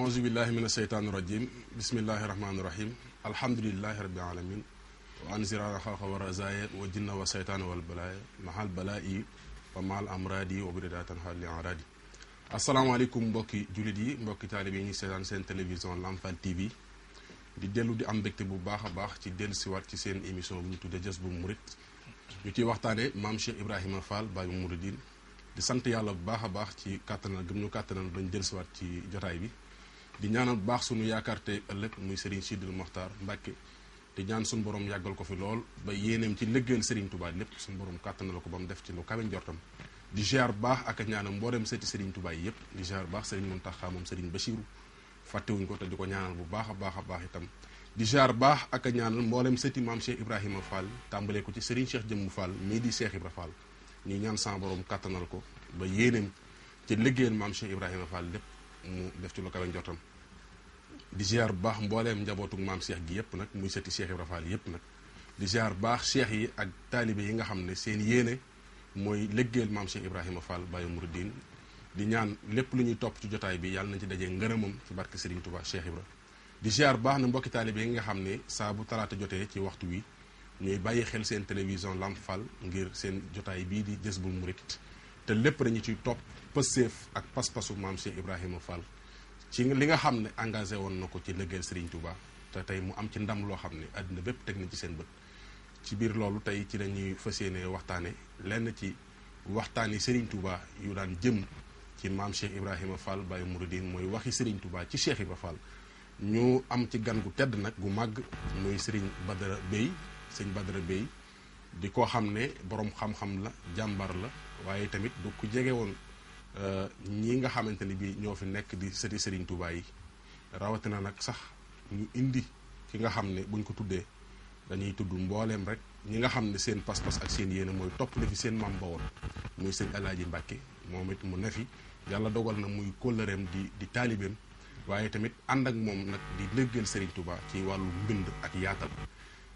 aouzu billahi min asheytaani rajim bismillahi rahmaani rahim alhamdulilahi rabbil alamin wa anzirana xalqa wa razaya wa jinna wa seytaana wal balaaya mahal balaa'i wa mahal amradi wa biridatan xaali aradi asalaamaaleykum mbokki jullit yi mbokki taalib yi ñuy seetaan seen télévision Lamfal TV di dellu di am mbégte bu baax a baax ci dellu siwaat ci seen émission bu ñu tuddee Jazboul Mouride ñu ciy waxtaane maam Cheikh Ibrahima Fall Baye Mouridine di sant yàlla bu baax a baax ci kàttanal gëm ñu kàttanal dañ dellu siwaat ci jotaay bi di ñaanal bu baax suñu yaakaar tey ëllëg muy Serigne Sidil Mokhtar Mbacke di ñaan suñu borom yàggal ko fi lool ba yéeneem ci liggéeyal Serigne Touba lépp suñu borom kàttanal ko ba mu def ci lu kawe njortam di ziar baax ak a ñaanal mboolem seeti Serigne Touba yi yëpp di ziar baax Serigne Mountakha moom Serigne Bachirou fàttewuñ ko te di ko ñaanal bu baax a baax itam di ziar baax ak a ñaanal mboolem seeti maam Cheikh Ibrahima Fall tàmbalee ko ci Serigne Cheikh Jëmmu Fall mii di Cheikh Ibra Fall ñi ñaan sama borom kàttanal ko ba yéeneem ci liggéeyal maam Cheikh Ibrahima Fall lépp mu def ci lu kawe njortam di ziar baax mbooleem njabootu maam Cheikh gi yëpp nag muy seeti Cheikh Ibra Fall yëpp nag di ziar baax cheikh yi ak taalibe yi nga xam ne seen yéene mooy liggéeyal maam Cheikh Ibrahima Fall Baye Mouridine di ñaan lépp lu ñuy topp ci jotaay bi yàlla nañ ci dajee ngërëmam ci barke Serigne Touba Cheikh Ibra di ziar baax na mbokki taalibe yi nga xam ne saa bu talaata jotee ci waxtu wi ñuy bàyyi xel seen télévision Lamfal ngir seen jotaay bii di Jazboul Mouride te lépp dañu ciy topp pëseef ak pas-pasu maam Cheikh Ibrahima Fall ci li nga xam ne engagé woon na ko ci liggéeyal Serigne Touba te tey mu am ci ndam loo xam ne àddina bépp teg na ci seen bët ci biir loolu tey ci lañuy fas yéene waxtaane lenn ci waxtaani Serigne Touba yu daan jëm ci maam Cheikh Ibrahima Fall Baye Mouridine mooy waxi Serigne Touba ci Cheikh Ibra Fall ñu am ci gan gu tedd nag gu màgg muy Serigne Badara Bey sëñ Badara Bey di ko xam ne borom xam-xam la jàmbar la waaye tamit du ku jege woon ñi nga xamante ni bii ñoo fi nekk di sëti Serigne Touba yi rawatina nag sax ñu indi ki nga xam ne buñ ko tuddee dañuy tudd mbooleem rek ñi nga xam ne seen pas-pas ak seen yéene mooy topp li fi seen maam ba woon muy sëñ Alaaji Mbàkke moom it mu ne fi yàlla dogal na muy kóllëreem di taalibeem waaye tamit ànd ak moom nag di liggéeyal Serigne Touba ci wàllu mbind ak yaatal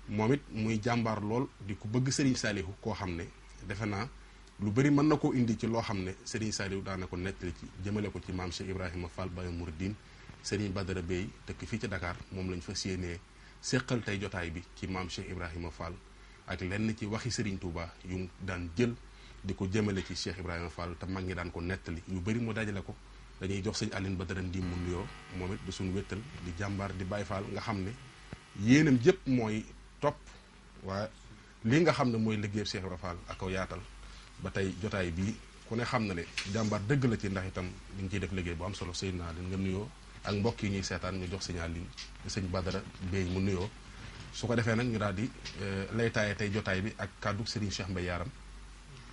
moom it muy jàmbaar lool di ku bëgg Serigne Saliou koo xam ne defe naa lu bëri mën na koo indi ci loo xam ne Serigne Saliou daana ko nettali ci jëmale ko ci maam Cheikh Ibrahima Fall Baye Mouridine Serigne Badara Bey dëkk fii ci Dakar moom lañ fas yéenee séqal tey jotaay bi ci maam Cheikh Ibrahima Fall ak lenn ci waxi Serigne Touba yu daan jël di ko jëmale ci Cheikh Ibrahima Fall te mag ñi daan ko nettali yu bëri mu dajale ko dañuy jox sëñ Aline Badara Ndim mu nuyoo moom it du suñu wéttal di jàmbaar di Baye Fall nga xam ne yéenam jëpp mooy topp waaye lii nga xam ne mooy liggéey Cheikh Ibra Fall ak ko yaatal ba tey jotaay bii ku ne xam na ne jàmbaar dëgg la ci ndax itam ñu ngi ciy def liggéey bu am solo sëñ naa leen nga nuyoo ak mbokk yi ñuy seetaan ñu jox signal ligne sëñ Badara Bey mu nuyoo su ko defee nag ñu daal di lay taaye tey jotaay bi ak kàddu Serigne Cheikh Mbaye Yaram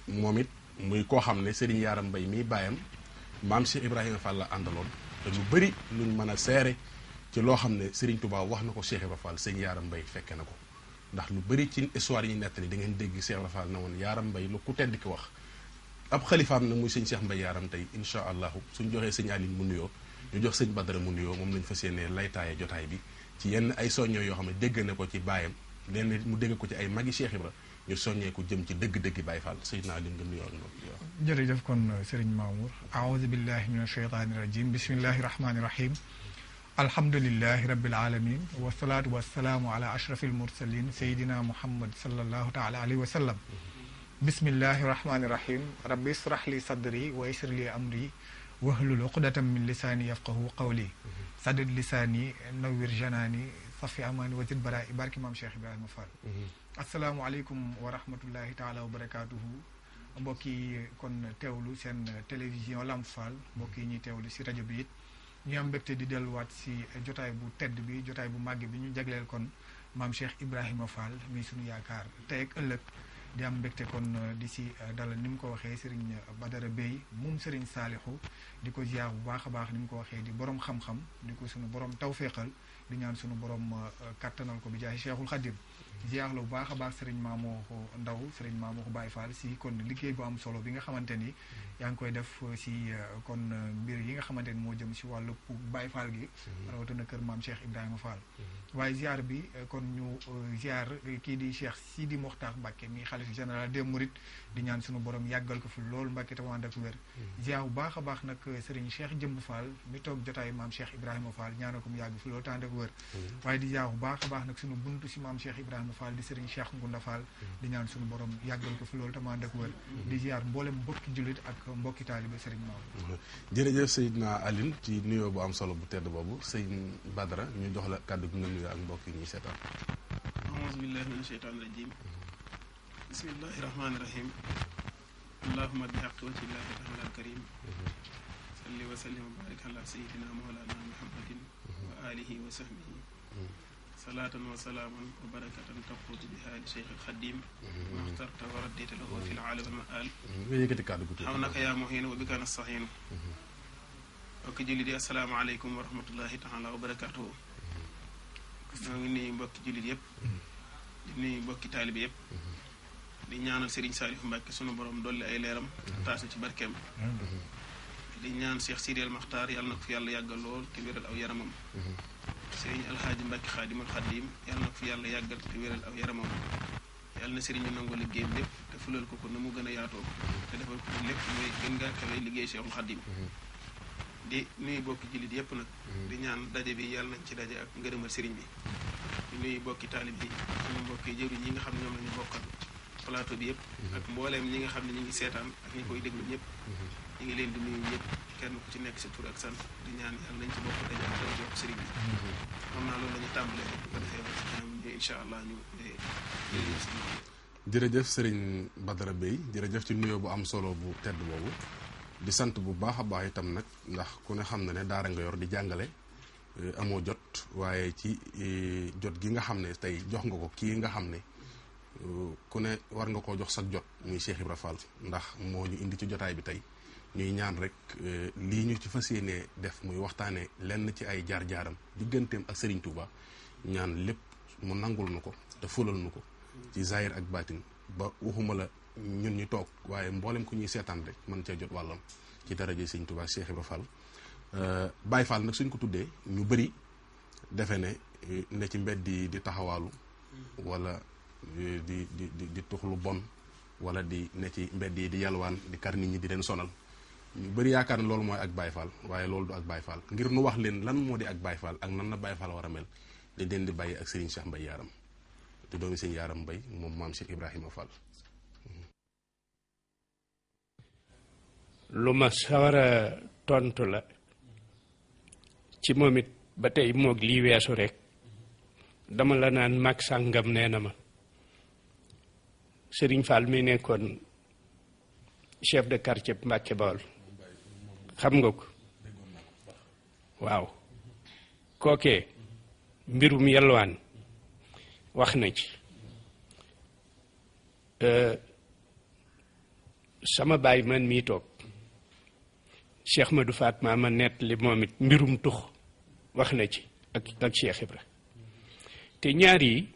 moom it muy koo xam ne Serigne Yaram Mbaye mii baayam maam Cheikh Ibrahima Fall la àndaloon te lu bëri luñ mën a seere ci loo xam ne Serigne Touba wax na ko Cheikh Ibra Fall sëñ Yaram Mbaye fekke na ko ndax lu bëri ci histoire yi ñu nettali da ngeen dégg Cheikh Ibra Fall na woon Yaram Mbaye lu ku tedd ki wax ab xalifaam na muy sëñ Cheikh Mbaye Yaram tey incha allahu suñ joxee sëñ Aline mu nuyoo ñu jox sëñ Badara mu nuyoo moom lañ fas yéenee laytaaye jotaay bi ci yenn ay soññoo yoo xam ne dégg na ko ci baayam lenn mu dégg ko ci ay magi Cheikh Ibra ñu soññee ko jëm ci dëgg-dëgg Baye Fall sëñ Aline nga nuyoo ak jërëjëf kon Serigne Mamour aouzu billahi min asheytaani rajim bismillahi rahmani rahim alhamdulilahi rabbil alamin wasalaatu wasalaamu ala ashrafil mursalin sayidina muhammad sallallahu taala alayhi wa sallam bismillahi rahmani rahim rabbi israh li sadri wa yassir li amri wahlul uqdatam min lisaani yafqahu qawli sadid lisaani nawwir janaani safi amaani wajid baraay barki maam Cheikh Ibrahima Fall asalaamualeykum wa rahmatullahi taala wa barakatuhu mbokk yi kon teewlu seen télévision Lamfal mbokk yi ñuy teewlu si rajo bi it ñu am mbégte di delluwaat si jotaay bu tedd bi jotaay bu màgg bi ñu jagleel kon maam Cheikh Ibrahima Fall mi suñu yaakaar tey ak ëllëg di am mbégte kon di si dalal ni mu ko waxee Serigne Badara Bey moom Serigne Saliou di ko ziar bu baax a baax ni mu ko waxee di borom xam-xam di ko suñu borom tawféexal di ñaan suñu borom kattanal ko bi jaay Cheikhul Khadim ziar lu baax a baax Serigne Mamour Ndaw Serigne Mamour Baye Fall si kon liggéey bu am solo bi nga xamante ni yaa ngi koy def si kon mbir yi nga xamante ni moo jëm si wàllu Baye Fall gi rawatina kër maam Cheikh Ibrahima Fall waaye ziar bi kon ñu ziar kii di Cheikh Sidi Mokhtar Mbacke mi xalifa général des Mourides di ñaan sunu borom yàggal ko fi loolu Mbacke te ànd ak wér ziar bu baax a baax nag Serigne Cheikh Jëmb Fall mi toog jotaayu maam Cheikh Ibrahima Fall ñaanal ko mu yàgg fi loolu te ànd ak wér waaye di ziar bu baax a baax nag sunu buntu si maam Cheikh Ibrahima Fall di Serigne Cheikh Ngunda Fall di ñaan sunu borom yàggal ko fi loolu te ànd ak wér di ziar mboolem mbokki jullit ak mbokki taalibe Serigne Maodo. jërëjëf Seydina Aline ci nuyoo bu am solo bu tedd boobu sëñ Badara ñu jox la kàddu gi nga nuyoo ak mbokk yi ñuy seetaan. auzu billahi mina sheytaani rajim bismillahi rahmaani rahim allahumma bi haqqi wajhillahi taala alkarim salli wa sallim wa barik ala sayidina mawlana muhammadin wa alihi wa sahbihi salaatan wa salaaman wa barakatan taquutu biha li cheikh alxadim maxtarta wa raddita lahu fi laalam wa maal nga yëkkati kàddu gu xaw naka yaa muhiinu wa bika nastahiinu mbokki jullit yi asalaamaaleykum wa rahmatullahi taala wa barakatuhu ñoo ngi nuyu mbokki jullit yëpp di nuyu mbokki taalibi yëpp di ñaanal Serigne Saliou Mbacke sunu borom dolli ay leeram taas ci barkeem di ñaan Cheikh Sidi El Makhtar yàlla na ko fi yàlla yàggal lool te wéral aw yaramam Serigne Alhaaji Mbacke Xaadimul Xaadim yàlla na ko fi yàlla yàggal te wéral aw yaramam yàlla na Serigne bi nangoo liggéeyam lépp te fulal ko na mu gën a yaatoo te defal ko lépp mooy gën ngaa kawee liggéey Cheikhul Xaadim di nuyu bokki jullit yëpp nag di ñaan daje bi yàlla nañ ci daje ak ngërëmal sëriñ bi di nuyu bokki taalib bi suñu mbokki jëriñ yi nga xam ne ñoom la ñu bokkal plateau bi yëpp ak mbooleem ñi nga xam ne ñu ngi seetaan ak ñi koy déglu ñëpp ñu ngi leen di nuyu ñëpp kenn ku ci nekk sa tur ak sant di ñaan yàlla nañ ci bokk daje ak daje ak sëriñ bi xam naa loolu la ñu tàmbalee rek bu ko defee ba ci kanam ñu incha allah ñu jërëjëf Serigne Badara Bey jërëjëf ci nuyoo bu am solo bu tedd boobu di sant bu baax a baax itam nag ndax ku ne xam na ne daara nga yor di jàngale amoo jot waaye ci jot gi nga xam ne tey jox nga ko kii nga xam ne ku ne war nga koo jox sa jot muy Cheikh Ibra Fall ndax moo ñu indi ci jotaay bi tey ñuy ñaan rek lii ñu ci fas yéenee def muy waxtaanee lenn ci ay jaar-jaaram digganteem ak Serigne Touba ñaan lépp mu nangul nu ko te fulal nu ko ci zahir ak baatin ba waxuma la ñun ñu toog waaye mboolem ku ñuy seetaan rek mën cee jot wàllam ci daraje Sëñ Tuubaa Cheikh Ibra Fall Baye Fall nag suñ ko tuddee ñu bëri defe ne ci mbedd yi di taxawaalu wala di tux lu bon wala di ne ci mbedd yi di yalwaan di kar nit ñi di leen sonal ñu bëri yaakaar ne loolu mooy ak Baye Fall waaye loolu du ak Baye Fall ngir nu wax leen lan moo di ak Baye Fall ak nan la Baye Fall war a mel di leen di bàyyi ak Serigne Cheikh Mbaye Yaram di doomi Serigne Yaram Mbaye moom maam Cheikh Ibrahima Fall. lu ma sawara tontu la ci moom it ba tey moog lii weesu rek dama la naan mag sàngam nee na ma Serigne Fall mi nekkoon chef de quartier Mbacke Bawol xam nga ko waaw kookee mbirum yalwaan wax na ci sama baay man mii toog Cheikh Madou Fatma ma nett li moom it mbirum tux wax na ci ak Cheikh Ibra te ñaar yi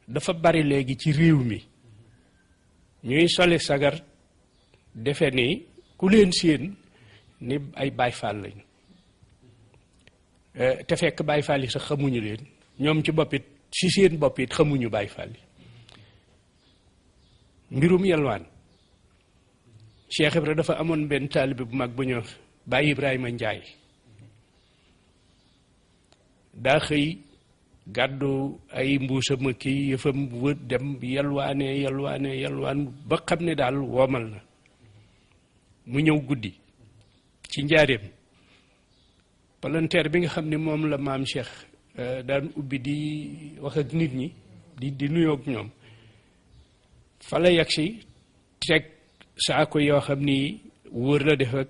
dafa bari léegi ci réew mi ñuy sole sagar defe ni ku leen séen ni ay Baay Faal lañu te fekk Baay Faal yi sax xamuñu leen ñoom ci boppit si seen bopp it xamuñu Baay Faal yi mbirum yalwaan Cheikh Ibra dafa amoon benn taalibe bu mag bu ñëw Baay Ibrahima Njaay daa xëy gàddu ay mbuusam kii yëfam wër dem yalwaan ba xam ne daal woomal na mu ñëw guddi ci njaareem palanteer bi nga xam ne moom la maam Cheikh daan ubbi di wax ak nit ñi di nuyoog ñoom fa la yegg si teg saako yoo xam ni wóor la def ak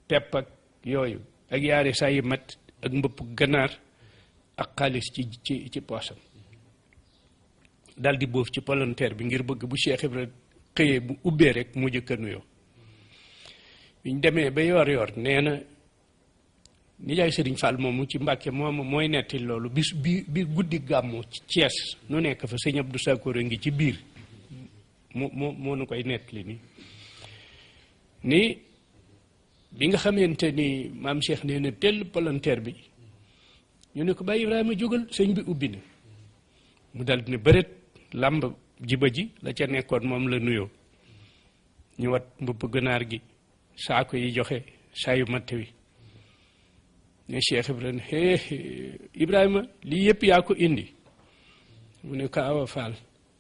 pepp ak yooyu ak yaari saa yi mat ak mbëpp ganaar ak xaalis ci poosam dal di boof ci palanteer bi ngir bëgg bu Cheikh Ibra xëyee bu ubbee rek mu jëkk a nuyoo biñ demee ba yoor nee na nijaay Serigne Fall moomu ci Mbàkke mooy netti loolu bi guddi gàmmu ci Thiès nu nekk fa sëñ Abdou Sakkoor a ngi ci biir moo nu koy nettali ni bi nga xamante ni maam Cheikh nee na tell palanteer bi ñu ne ko Baye Ibrahima jógal sëñ bi ubbi na mu dal ne bëreet làmb jiba ji la ca nekkoon moom la nuyoo ñu wat mbubb ganaar gi saako yi joxe saayu matt wi ne Cheikh Ibrahima lii yëpp yaa ko indi mu ne ko Awa Fall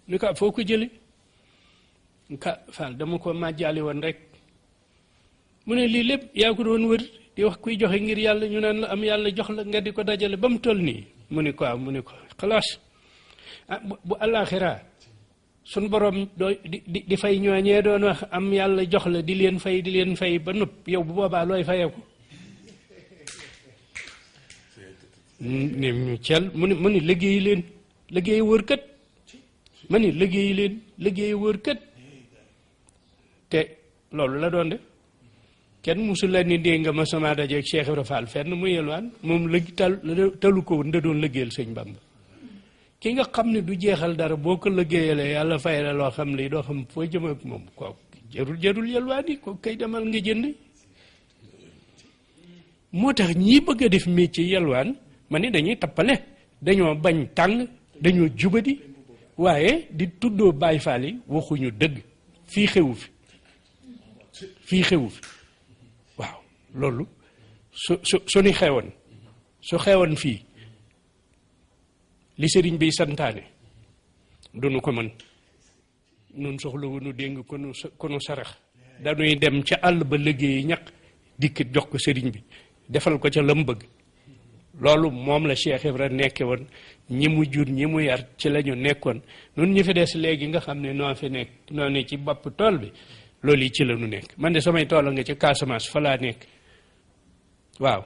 mu ne ko foo ko jële ka Fall dama ko màjjaale woon rek mu ne lii lépp yaa ko doon wër di wax kuy joxe ngir yàlla ñu naan la am yàlla jox la nga di ko dajale ba mu toll nii mu ne ko mu ne ko xalaas bu àllaaxira sun borom doo di fay ñooñee doon wax am yàlla jox la di leen fay ba nopp yow bu boobaa looy fayee ko ne ñu cel mu ne liggéey leen liggéey wër kat ma ni liggéey wër kat te loolu la doon def kenn musul la ni dégg nga ma sama dajeeg Cheikh Ibra Fall fenn mu yelwaan moom talu ko woon da doon liggéeyal sëñ Bamba ki nga xam ne du jeexal dara boo ko liggéeyalee yàlla fay la loo xam li doo xam foo jëm ak moom kooku jarul yelwaan yi kooku kay demal nga jënd moo tax ñii bëgg a def métier yelwaan ma ni dañuy tappale dañoo bañ tàng dañoo jubadi waaye di tuddoo Baay Faal yi waxuñu dëgg fii xewu fi waaw loolu su ni xewoon su xewoon fii li sëriñ bi santaane duñu ko mën nun soxla wunu déng ko nu sarax dañuy dem ca àll ba liggéeyi ñaq dikk jox ko sëriñ bi defal ko ca lam bëgg loolu moom la Cheikh Ibra nekke woon ñi mu jur ñi mu yar ci la ñu nekkoon nun ñi fi des léegi nga xam ne noo fi nekk noo ne ci bopp tool bi loolu yi ci la nu nekk man de samay tool nga ci Casamance fa laa nekk waaw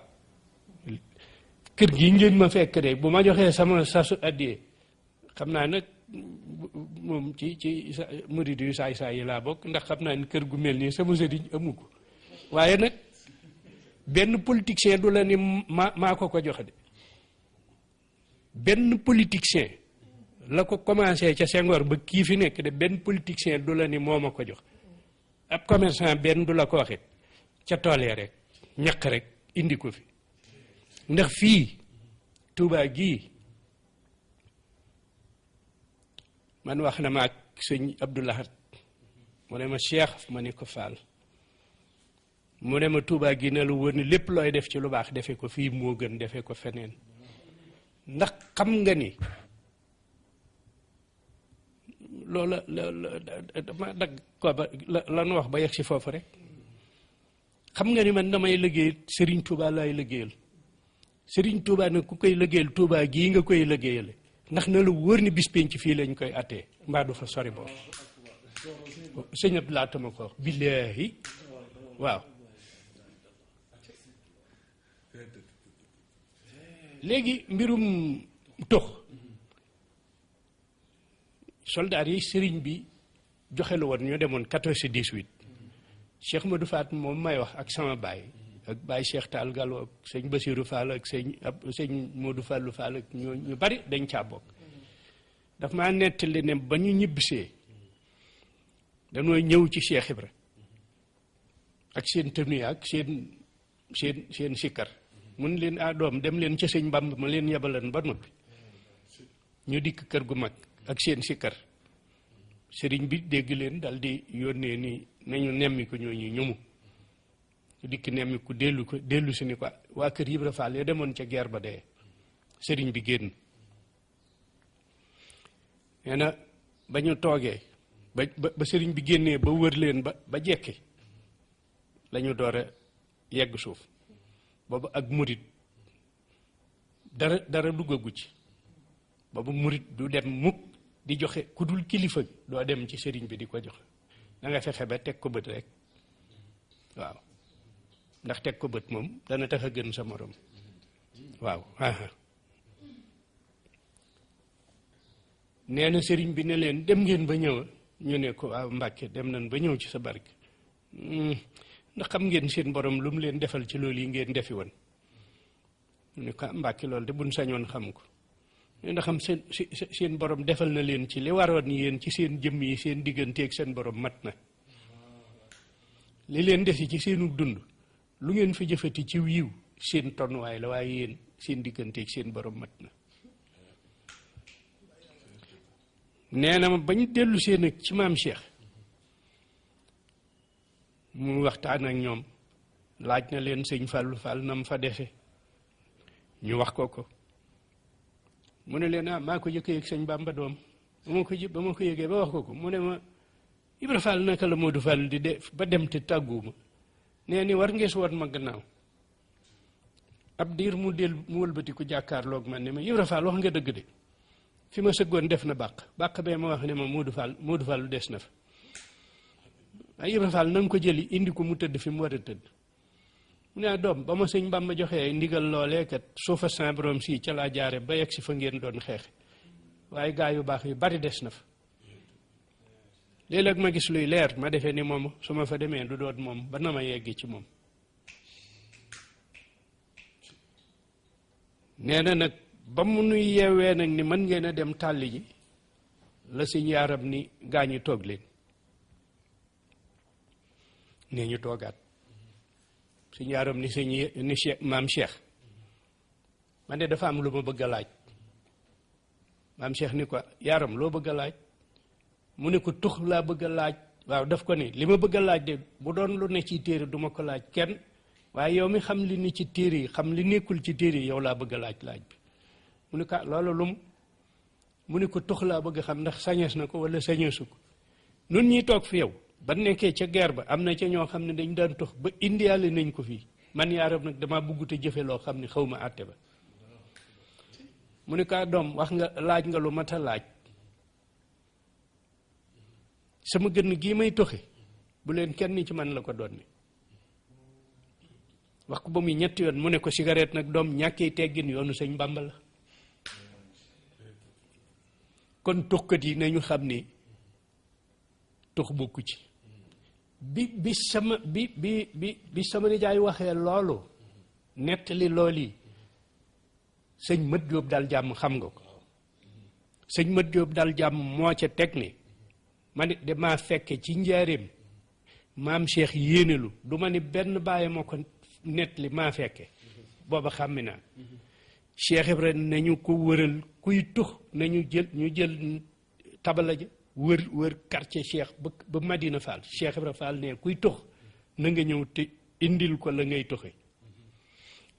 kër gi ngeen ma fekk de bu ma joxee sama sasu addiyee xam naa nag moom ci murid yu saay yi laa bokk ndax xam naa ni kër gu mel nii sama sëriñ amu ko waaye nag benn politicien du la ni maa ko joxe de benn politicien la ko commencé ca Senghor ba kii fi nekk de benn politicien du la ni moo ma ko jox ab commerçant benn du la ko waxit ca tool ya rek ñaq rek indi ko fi ndax fii Touba gii man wax na ma ak sëñ Abdou Lahad mu ne ma Cheikh ma ne ko Fall mu ne ma Touba gi ne lu wër ni lépp looy def ci lu baax defe ko fii moo gën defe ko feneen ndax xam nga ni loola dama dagg ko ba la nu wax ba yegg si foofu rek xam nga ni man damay liggéey Serigne Touba laay liggéeyal Serigne Touba nag ku koy liggéeyal Touba gii nga koy liggéeyale ndax na la wër ni bis penc fii lañ koy attee mbaa du fa sori boobu sëñ Abdou laata ma ko wax billaahi waaw léegi mbirum tox soldaar yi sëriñ bi joxe la woon ñoo demoon 14-18 Cheikh Modou Faat moom may wax ak sama baay ak baay Cheikh Tall Gallo ak sëñ Basirou Fall ak sëñ Modou Fallou Fall ak ñu bari dañ caa bokk daf maa nettali ne ba ñu ñibbisee dañoo ñëw ci Cheikh Ibra ak seen tenue ak seen sikkar mun leen doom dem leen ca sëñ Bamba ma leen yebalan ba noppi ñu dikk kër gu mag ak seen sikkar sëriñ bi dégg leen dal di yónnee ni nañu nemmi ko ñooñu ñumu ñu dikk nemmi ko dellu si ni ko waa kër Ibra Fall ya demoon ca guerre ba dee sëriñ bi génn nee na ba ñu toogee ba sëriñ bi génnee ba wër leen ba jekki lañu door a yegg suuf boobu ak murit dara duggagu ci boobu murit du dem mukk di joxe ku dul kilifa doo dem ci sëriñ bi di ko joxe da nga fexe ba teg ko bët rek waaw ndax teg ko bët moom dana tax a gën sa morom waaw nee na sëriñ bi ne leen dem ngeen ba ñëw ñu ne ko waaw Mbàkke dem nañ ba ñëw ci sa barke ndax xam ngeen seen borom lu mu leen defal ci loolu yi ngeen defi woon mu ne ko Mbàkke loolu de buñ sañoon xam ko ndax xam seen borom defal na leen ci li waroon yéen ci seen jëmm yi seen digganteeg seen borom mat na li leen desi ci seenu dund lu ngeen fi jëfati ci yiw seen tonwaay la waaye yéen seen digganteeg seen borom mat na nee na ma bañ dellu seen ak ci maam Cheikh mu waxtaan ak ñoom laaj na leen sëñ Fallou Fall nam fa dese ñu wax ko mu ne leen maa ko jëkk yëg sëñ Bamba doom ba ma ko yëgee ba wax ko mu ne ma Ibra Fall naka la Modou Fall di def ba dem te tàgguuma nee ni war ngees woon ma gannaaw ab diir mu wëlbati ku jàkkaarloog man ne ma Ibra Fall wax nga dëgg de fi ma sëggoon def na bàq bee ma wax ne ma Modou Fall des na fa ay Ibra Fall na nga ko jëli indi ko mu tëdd fi mu war a tëdd mu ne doom ba ma sëñ Bamba joxee ndigal loolee kat suufa sa borom si ca laa jaare ba yegg si fa ngeen doon xeexe waaye gaa yu baax yu bari des na fa léeg-léeg ma gis luy leer ma defee ni moom su ma fa demee du doon moom ba na ma yeggi ci moom nee na nag ba mu nuy yeewee nag ni mën ngeen a dem tàlli ji la sëñ yaaram ni gaañu toog leen nee ñu toogaat sëñ yaaram ni maam Cheikh man de dafa am lu ma bëgg a laaj maam Cheikh ni ko yaaram loo bëgg a laaj mu ne ko tux laa bëgg a laaj waaw daf ko ni li ma bëgg a laaj de bu doon lu ne ci téere duma ko laaj kenn waaye yow mi xam li ni ci téere yi xam li nekkul ci téere yi yow laa bëgg a laaj bi mu ne ko loolu lum mu ne ko tux laa bëgg a xam ndax sañees na ko wala sañeesu ko nun ñi toog fi yow ba nekkee ca guerre ba am na ca ñoo xam ne dañ daan tux ba indiyaale nañ ko fii man yaaram nag dama bëggut a jëfe loo xam ne xaw ma àtte ba mu ne ko doom wax nga laaj nga lu mat a laaj sama gën gii may toxi bu leen kenn ci man la ko doon wax ko ba muy ñetti yoon mu ne ko cigarette nag doom ñàkkee teggin yoonu sëñ Bàmba la kon tuxkat yi nañu xam ni tux bokku ci bi sama nijaay waxee loolu nettali lool yi sëñ Mat Jóob daal jàmm xam nga ko sëñ Mat Jóob daal jàmm moo ca teg ni ma nit de maa fekke ci njaareem maam Cheikh yéenelu du ma ni benn bàyyi moo ko nettali maa fekke booba xàmmi naa Cheikh Ibrahima nañu ko wëral kuy tux nañu jël tabala ja wër quartier Cheikh ba Madina Fall Cheikh Ibrahima Fall ne kuy tux na nga ñëw te indil ko la ngay tuxe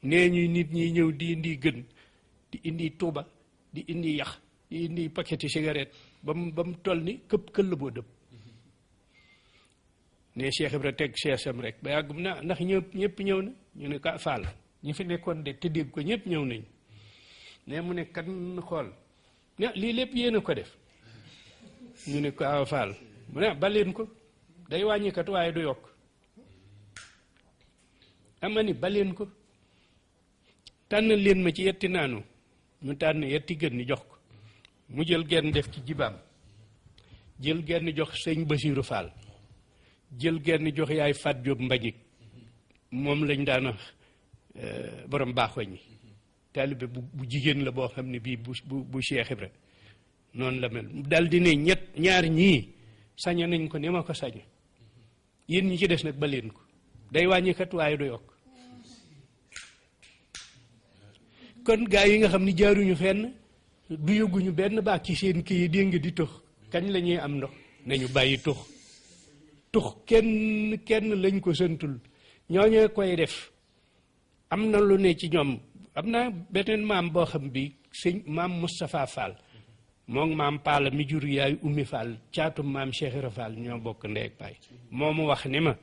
nee ñuy nit ñi ñëw di indi gën di indi tuuba di indi yax di indi paqueti cigarette ba mu toll ni këpp këll boo dëpp ne Cheikh Ibrahima teg seesam rek ba yàggum na ndax ñëpp ñëw na ñu ne ka Fall ñi fi nekkoon de te dégg ko ñëpp ñëw nañ ne mu ne kan xool ne lii lépp yéen a ko def ñu ne ko aw Fall mu ne baleen ko day wàññikat waaye du yokk ama ni baleen ko tànn leen ma ci yetti naanu ñu tànn yetti gën ni jox ko mu jël genn def ci jibaam jël genn jox sëñ Basiiru Fall jël genn jox yaay Fat Jóob Mbañik moom lañ daan wax borom baaxoñ yi taalibe bu jigéen la boo xam ne bii bu Cheikh Ibra noonu la mel dal di ne ñaar ñii saña nañ ko ni ma ko sañe yéen ñi ci des nag ba leen ko day wàññikat waaye du yokk kon gaa yi nga xam ni jaaruñu fenn du yëguñu benn baax ci seen kii yi dégg nga di tux kañ la ñuy am ndox nañu bàyyi tux kenn lañ ko santul ñooñu koy def am na lu ne ci ñoom am na beneen maam boo xam bi sëñ maam Moustapha Fall moom maam Paala mi jur yaay Ummi Fall caatum maam Cheikh Ibra Fall ñoo bokk ndey ak baay moomu wax ni ma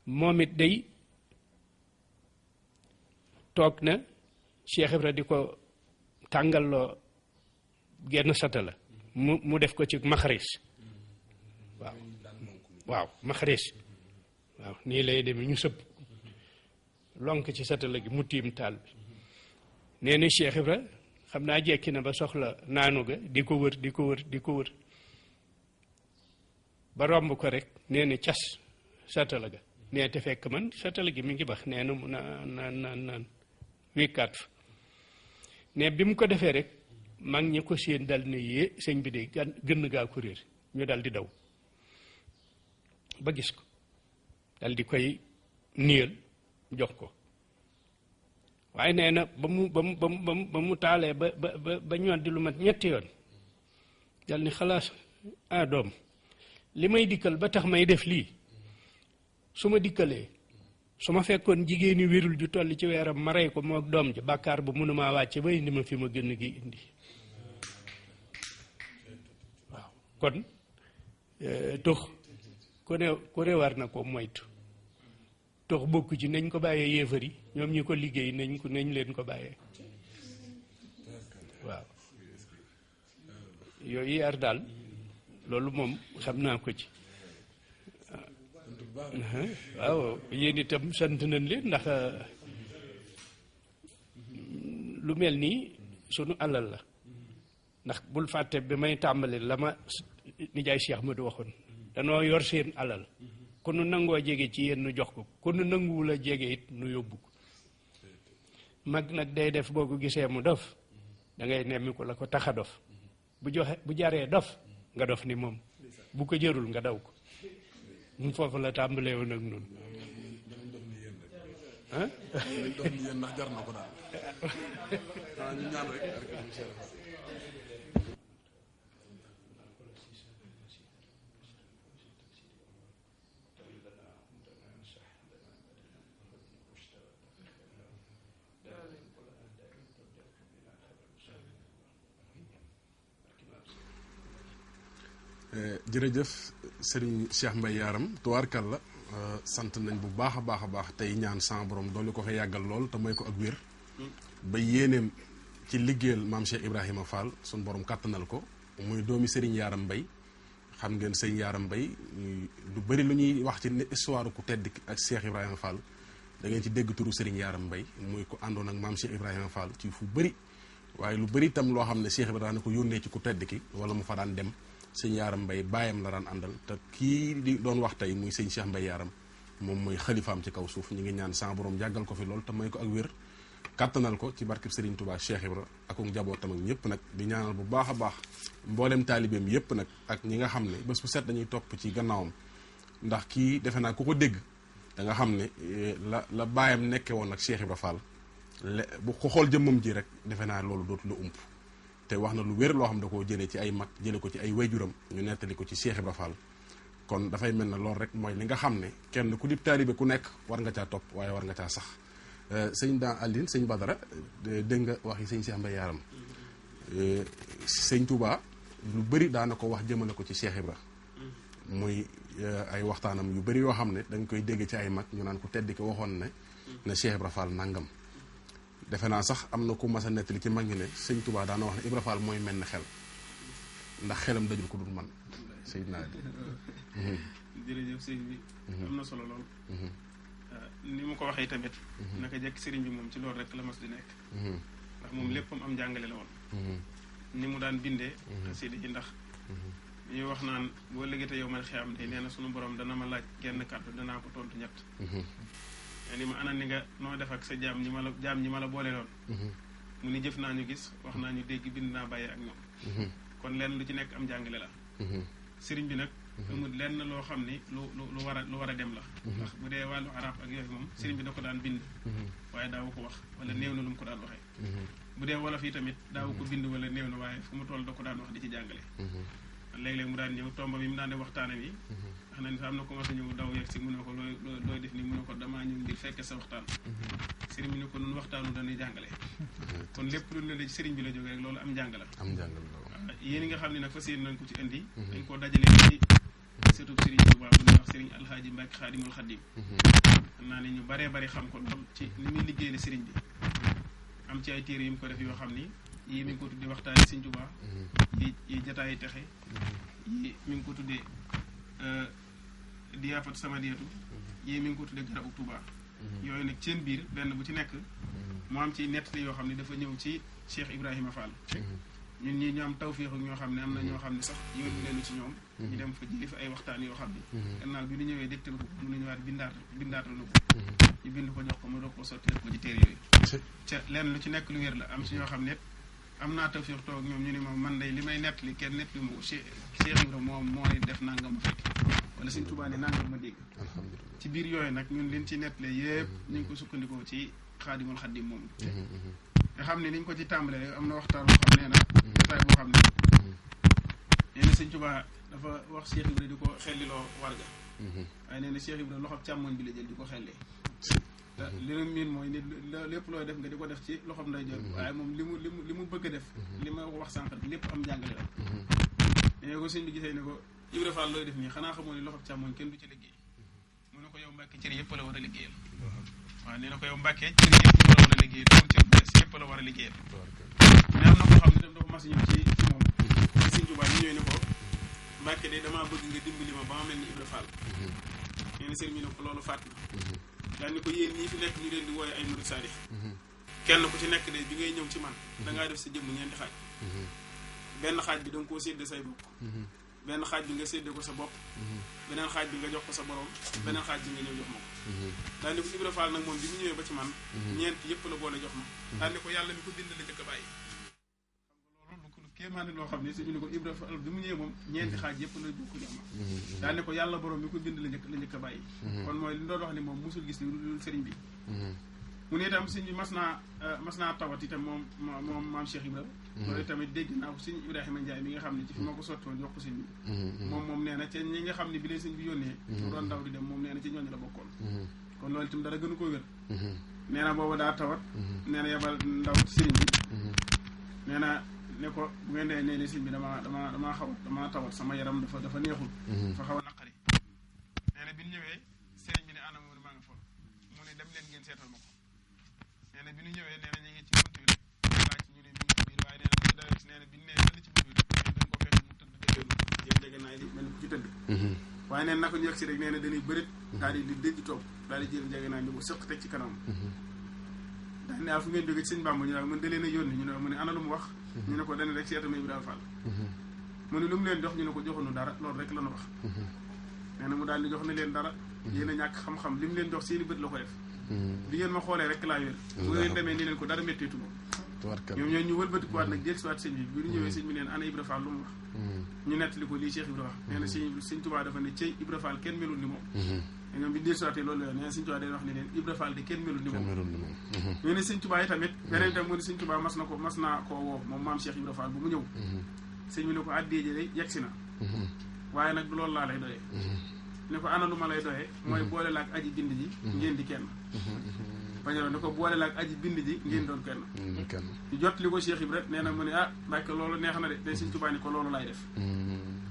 moom it day toog na Cheikh Ibra di ko tàngalloo genn sata la mu def ko ci maxaris waaw maxaris waaw nii lay demee ñu sëpp lonk ci sata la gi mu tiim taal bi nee na Cheikh Ibra xam naa jekki na ba soxla naanu ga di ko wër ba romb ko rek nee na cas satala ga nee te fekk man satala gi mi ngi bax nee na mu naan wékkaat fa ne bi mu ko defee rek mag ñi ko séen dal ne yee sëñ bi de gën gaa ko réer ñu dal di daw ba gis ko dal di koy niyal jox ko waaye nee na ba mu taalee ba ñëwaat di lu mat ñetti yoon dal ni xalaas doom li may dikkal ba tax may def lii su ma dikkalee su ma fekkoon jigéen ñi wérul ju toll ci weeram ma rey ko moo ak doom ji bàkkaar ba mënumaa wàcce ba indi ma fi ma gën gi indi waaw kon tux ku ne war na ko moytu tux bokk ci nañ ko bàyyee yéefar yi ñoom ñi ko liggéey nañ leen ko bàyyee waaw yooyu yar daal loolu moom xam naa ko ci waaw yéen itam sant nañ leen ndax lu mel nii sunu alal la ndax bul fàtte bi may tàmbali la ma nijaay Cheikh ma du waxoon danoo yor seen alal ku nu nangoo jege ci yéen nu jox ko ku nu nanguwul a jege it nu yóbbu ko mag nag day def boo ko gisee mu dof da ngay nemmi ko la ko tax a dof bu jaree dof nga dof ni moom bu ko jërul nga daw ko ñun foofu la tàmbalee woon ak noonu ah dof ni yéen ndax jar na ko daal ñu ñaan rek jërëjëf Serigne Cheikh Mbaye Yaram tubaarkàlla sant nañ bu baax a baax tey ñaan sama borom doole ko fa yàggal lool te may ko ak wér ba yéeneem ci liggéeyal maam Cheikh Ibrahima Fall suñ borom kàttanal ko muy doomi Serigne Yaram Mbaye xam ngeen Serigne Yaram Mbaye lu bëri lu ñuy wax ci histoire ku tedd ak Cheikh Ibrahima Fall da ngeen ci dégg turu Serigne Yaram Mbaye muy ko àndoon ak maam Cheikh Ibrahima Fall ci fu bëri waaye lu bëri itam loo xam ne Cheikh Ibrahima ko yónnee ci ku tedd ki wala mu fa daan dem sëñ Yaram Mbaye baayam la daan àndal te kii di doon wax tey muy sëñ Cheikh Mbaye Yaram moom mooy xalifaam ci kaw suuf ñu ngi ñaan sa borom jàggal ko fi lool te may ko ak wér kàttanal ko ci barkeb Serigne Touba Cheikh Ibra ak njabootam ak ñëpp nag di ñaanal bu baax a baax mboolem taalibeem yëpp nag ak ñi nga xam ne bés bu set dañuy topp ci gannaawam ndax kii defe naa ku ko dégg da nga xam ne la baayam nekke woon ak Cheikh Ibra Fall bu ko xool jëmmam ji rek defe naa loolu dootu la ump te wax na lu wér loo xam da koo jëlee ci ay mag jële ko ci ay wayjuram ñu nettali ko ci Cheikh Ibra Fall kon dafay mel ne loolu rek mooy li nga xam ne kenn ku di taalibe ku nekk war nga caa topp waaye war nga caa sax sëñ daa Aline sëñ Badara dégg nga wax yi sëñ Cheikh Mbaye Yaram sëñ Touba lu bëri daana ko wax jëmale ko ci Cheikh Ibra muy ay waxtaanam yu bëri yoo xam ne dañ koy dégg ci ay mag ñu naan ku tedd ki waxoon ne na Cheikh Ibra Fall nangam defe naa sax am na ku mas a nettali ci mag ñi ne sëñ Touba daana wax ne Ibra Fall mooy mel ne xel ndax xelam dajul ko dul man sëñ naa jërëjëf sëñ bi am na solo lool ni mu ko waxee tamit naka jekk sëriñ bi moom ci loolu rek la mas di nekk ndax moom léppam am njàngale la woon ni mu daan bindee xasida yi ndax ñuy wax naan boo léegi te yow man xiyam day nee na sunu borom dana ma laaj genn kàddu danaa ko tontu ñett ni ma ana ni nga noo def ak sa jaam ñi ma la boole loon mu ni jëf naa ñu gis wax naa ñu dégg bind naa bàyyee ak ñoom kon lenn lu ci nekk am njàngale la sëriñ bi nag amul lenn loo xam ni lu war a dem la ndax bu dee wàllu arab ak yooyu moom sëriñ bi da ko daan bind waaye daawu ko wax wala néew na lu mu ko daan waxee bu dee wolof yi tamit daawu ko bind wala néew na waaye fu mu toll da ko daan wax di ci jàngale léeg-léeg mu daan ñëw tomba bi mu daan def waxtaanam yi wax na ni sax am na commencé ñëw daw yegg si mu ne ko looy def ni mu ne ko damaa ñëw ngir fekke sa waxtaan sëriñ bi ne ko nun waxtaanu dañuy jàngale kon lépp lu ne la ci sëriñ bi la jógee rek loolu am njàng la yéen yi nga xam ne nag fas yéene nañ ko ci indi dañ koo dajalee ci surtout sëriñ Touba bu ñuy wax sëriñ Alxaaji Mbàkke Xaadimul Xaadim xam naa ne ñu baree bari xam ko lool ci ni muy liggéeyale sëriñ bi am ci ay téere yu mu ko def yoo xam ni yii mi ngi ko tuddee waxtaani sëriñ Touba yi jataayi texe yii mi ngi ko tuddee diyaafat samadiyatu yii mi ngi ko tuddee garabu Touba yooyu nag seen biir benn bu ci nekk mu am ci nettali yoo xam ne dafa ñëw ci Cheikh Ibrahima Fall ñun ñii ñu am tawféex ak ñoo xam ne am na ñoo xam ne sax yónni leen ci ñoom ñu dem fa jëli fa ay waxtaan yoo xam ne gannaaw bi ñu ñëwee dégtal ko mën nañu waat bindaatal na ko ñu bind ko jox ko mu doog ko sotti ko ci téere yooyu ca lenn lu ci nekk lu wér la am si ñoo xam ne am naa tawféex toog ñoom ñu ne ma man day li may nettali kenn nettali ma ko Cheikh Ibra moom moo ni def nangam ma fekk wala Sëñ Tuubaa ni nangam ma dégg ci biir yooyu nag ñun liñ ci nettalee yëpp ñu ngi ko sukkandikoo ci Xaadimul Xaadim moom nga xam ne ni ñu ko ci tàmbalee am na waxtaan boo xam nee na jotaay boo xam ne nee na Sëñ Tuubaa dafa wax Cheikh Ibra di ko xelliloo warga waaye nee na Cheikh Ibra loxob càmmoñ bi la jël di ko xellee te li leen miin mooy nit lépp looy def nga di ko def ci loxob ndeyjoor bi waaye moom li mu bëgg a def li ma wax sànq rek lépp am jàngale la nee ko sëñ bi gisee ne ko Ibra Fall looy def nii xanaa xamoo ne loxob càmmoñ kenn du ci liggéey mu ne ko yow Mbàkke cër yëpp la war a liggéeyal waaw nee na ko yow Mbàkke cër yëpp la war a liggéeyal doon cër bees yëpp la war a liggéeyal mais am na koo xam ne tam dafa mas ñëw ci moom ci Sëñ Tuubaa ñu ñëwee ne ko Mbàkke de damaa bëgg nga dimbali ma ba ma mel ni Ibra Fall nee na sëñ bi ne ko loolu fàtt na daal ni ko yéen ñii fi nekk ñu leen di wooye ay murid saadix kenn ku ci nekk de bi ngay ñëw ci man dangaa def sa jëmm ñeenti xaaj benn xaaj bi da nga koo sédde say bokk benn xaaj bi nga sédde ko sa bopp beneen xaaj bi nga jox ko sa borom beneen xaaj bi nga ñëw jox ma ko daal ni ko Ibra Fall nag moom bi mu ñëwee ba ci man ñeent yëpp la boole jox ma daal ni ko yàlla mi ko bind la njëkk a bàyyi xam nga loolu lu kéemaane loo xam ne suñu ne ko Ibra Fall bi mu ñëwee moom ñeenti xaaj yëpp la bokk jox ma daal ni ko yàlla borom mi ko bind la njëkk a bàyyi kon mooy li ñu doon wax ni moom musul gis ni lu sëriñ bi mu ne itam sëñ bi mas naa tawat itam moom maam Cheikh Ibra loolu tamit dégg naa ko sëñ Ibrahima Ndiaye mi nga xam ne ci fi ma ko sottoon jox ko sëñ bi moom nee na ca ñi nga xam ne bi leen sëñ bi yónnee mu doon daw di dem moom nee na ci ñooñu la bokkoon kon loolu itam dara gënu ko wér nee na booba daa tawat nee na yebal ndaw ci sëñ bi nee na ne ko bu ngeen dee nee ne sëñ bi damaa tawat sama yaram dafa neexul dafa xaw a naqari nee na bi ñu ñëwee sëriñ bi ne ana mu maa ngi fa mu ne dem leen ngeen seetal ma ko nee na bi ñu ñëwee nee na ñu ngi ci bunt bi rek laaj ñu ne mi ngi ci biir waaye nee na bu dawee nee na bi ñu nee dal ci bunt bi rek dañ ko fekk mu tëdd dëggeelu jëm jege naay li mel ni ku ci tëdd waaye nee na naka ñu yegg si rek nee na dañuy bërit daal di dégg toog daal di jël jege naay ni ko sëq teg ci kanam daal ne fu ngeen jóge ci sëñ Bàmba ñu ne mën da leen a yónni ñu ne mu ne ana lu mu wax ñu ne ko dana rek seetama Ibrahima Fall mu ne lu mu leen jox ñu ne ko joxunu dara loolu rek la nu wax nee na mu daal di jox na leen dara yéen a ñàkk xam-xam li mu leen jox seeni bët la ko def bi ngeen ma xoolee rek laa wér bu ngeen demee ni leen ko dara méttiitu ma ñoom ñooy ñu wëlbatikuwaat nag jël siwaat sëñ bi ñu ñëwee sëñ bi neen ana Ibra Fall lu mu wax ñu nettali ko lii Cheikh Ibra wax nee na sëñ Tuubaa dafa ne cey Ibra Fall kenn melul ni moom ñoom bi jël siwaatee loolu la nee na sëñ Tuubaa day wax ne leen Ibra Fall de kenn melul ni moom ñu ne sëñ Tuubaa yi tamit beneen tam mu ne sëñ Tuubaa mas naa koo woo moom maam Cheikh Ibra Fall bu mu ñëw sëñ bi ne ko addee ji day yegsi na waaye nag du loolu laa lay doyee ne ko ana lu ma lay doyee mooy boole la ak aji bind ji ngeen di kenn bañalo ne ko boole la ak aji bind ji ngeen doon kenn ñu jot li ko Cheikh Ibra nee na mu ne Mbàkke loolu neex na de day Sëñ Tuubaa ni ko loolu laay def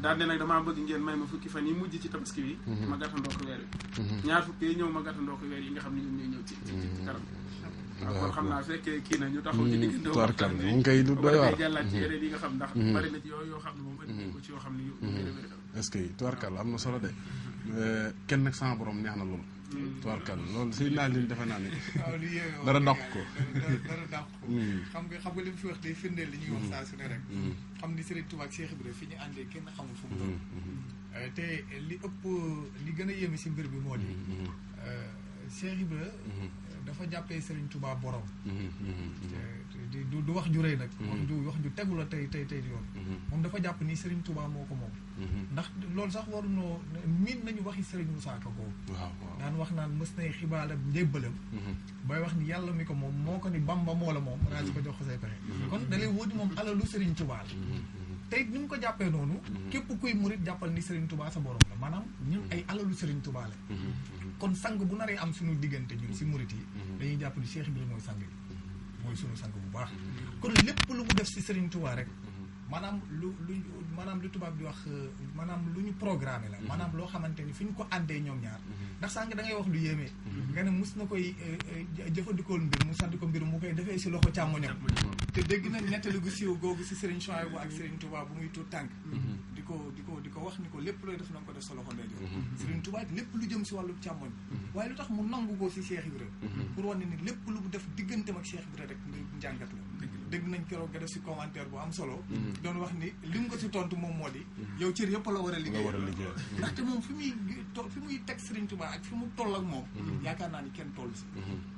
daal ne nag damaa bëgg ngeen may ma fukki fan yi mujj ci tabaski bi ma gàttandoo ko weer wi ñaar fukki yi ñëw ma gàttandoo ko weer yi nga xam ne ñoom ñooy ñëw ci kanam waaw kon xam naa fekkee kii na ñu taxaw ci diggante waxtaan bi mu ngay du doy waar jàllaat ci yeneen yi nga xam ndax bari na ci yoo xam ne moom andi ko ci yoo xam ne yu est-ce que tubaarkàlla am na solo de kenn nag sama borom neex na loolu tubaarkàlla loolu si naa leen defe naa ne dara dàq ko dara dàq ko xam nga li mu fi wax day firndeel li ñuy wax saa su ne rek xam ni Serigne Touba ak Cheikh Ibrahima fi ñu àndee kenn xamul fu mu doon te li ëpp li gën a yéeme si mbir bi moo di Cheikh Ibrahima dafa jàppee Serigne Touba borom du wax ju rëy nag wax ju tegu la tey yoon moom dafa jàpp ni Serigne Touba moo ko moom ndax loolu sax warunoo miin nañu waxi Serigne Moussa Ka ko daan wax naan mës nay xibaalam njébbalam bay wax ni yàlla mi ko moom moo ko ni Bamba moo la moom raasi ko jox ko say pexe kon da lay wóoti moom alalu Serigne Touba la tey ni mu ko jàppee noonu képp kuy murit jàppal ni Serigne Touba sa borom la maanaam ñun ay alalu Serigne Touba la kon sang bu naree am suñu diggante ñun si murit yi dañuy jàpp ni Cheikh Ibrahima mooy sang bi mooy suñu sang bu baax kon lépp lu mu def si Serigne Touba rek maanaam lu tubaab di wax maanaam lu ñu programmé la maanaam loo xamante ni fi ñu ko àndee ñoom ñaar ndax sànq da ngay wax lu yéeme nga ne mus na koy jëfandikool mbir mu sant ko mbir mu koy defee si loxo càmmoñam te dégg na nettali gu siiw googu si Serigne Souhaïbou ak Serigne Touba bu muy tuut tànk di ko di ko wax ni ko lépp looy def na nga ko def sa loxo ndeyjoor Serigne Touba lépp lu jëm si wàllu càmmoñ waaye lu tax mu nangu ko si Cheikh Ibra pour wane ni lépp lu def digganteem ak Cheikh Ibra rek njàngat la dégg nañ keroog nga def si commentaire bu am solo doon wax ni li mu ko si tontu moom moo di yow cër yëpp la war a liggéey ndaxte moom fi muy teg Serigne Touba ak fi mu toll ak moom yaakaar naa ni kenn toll si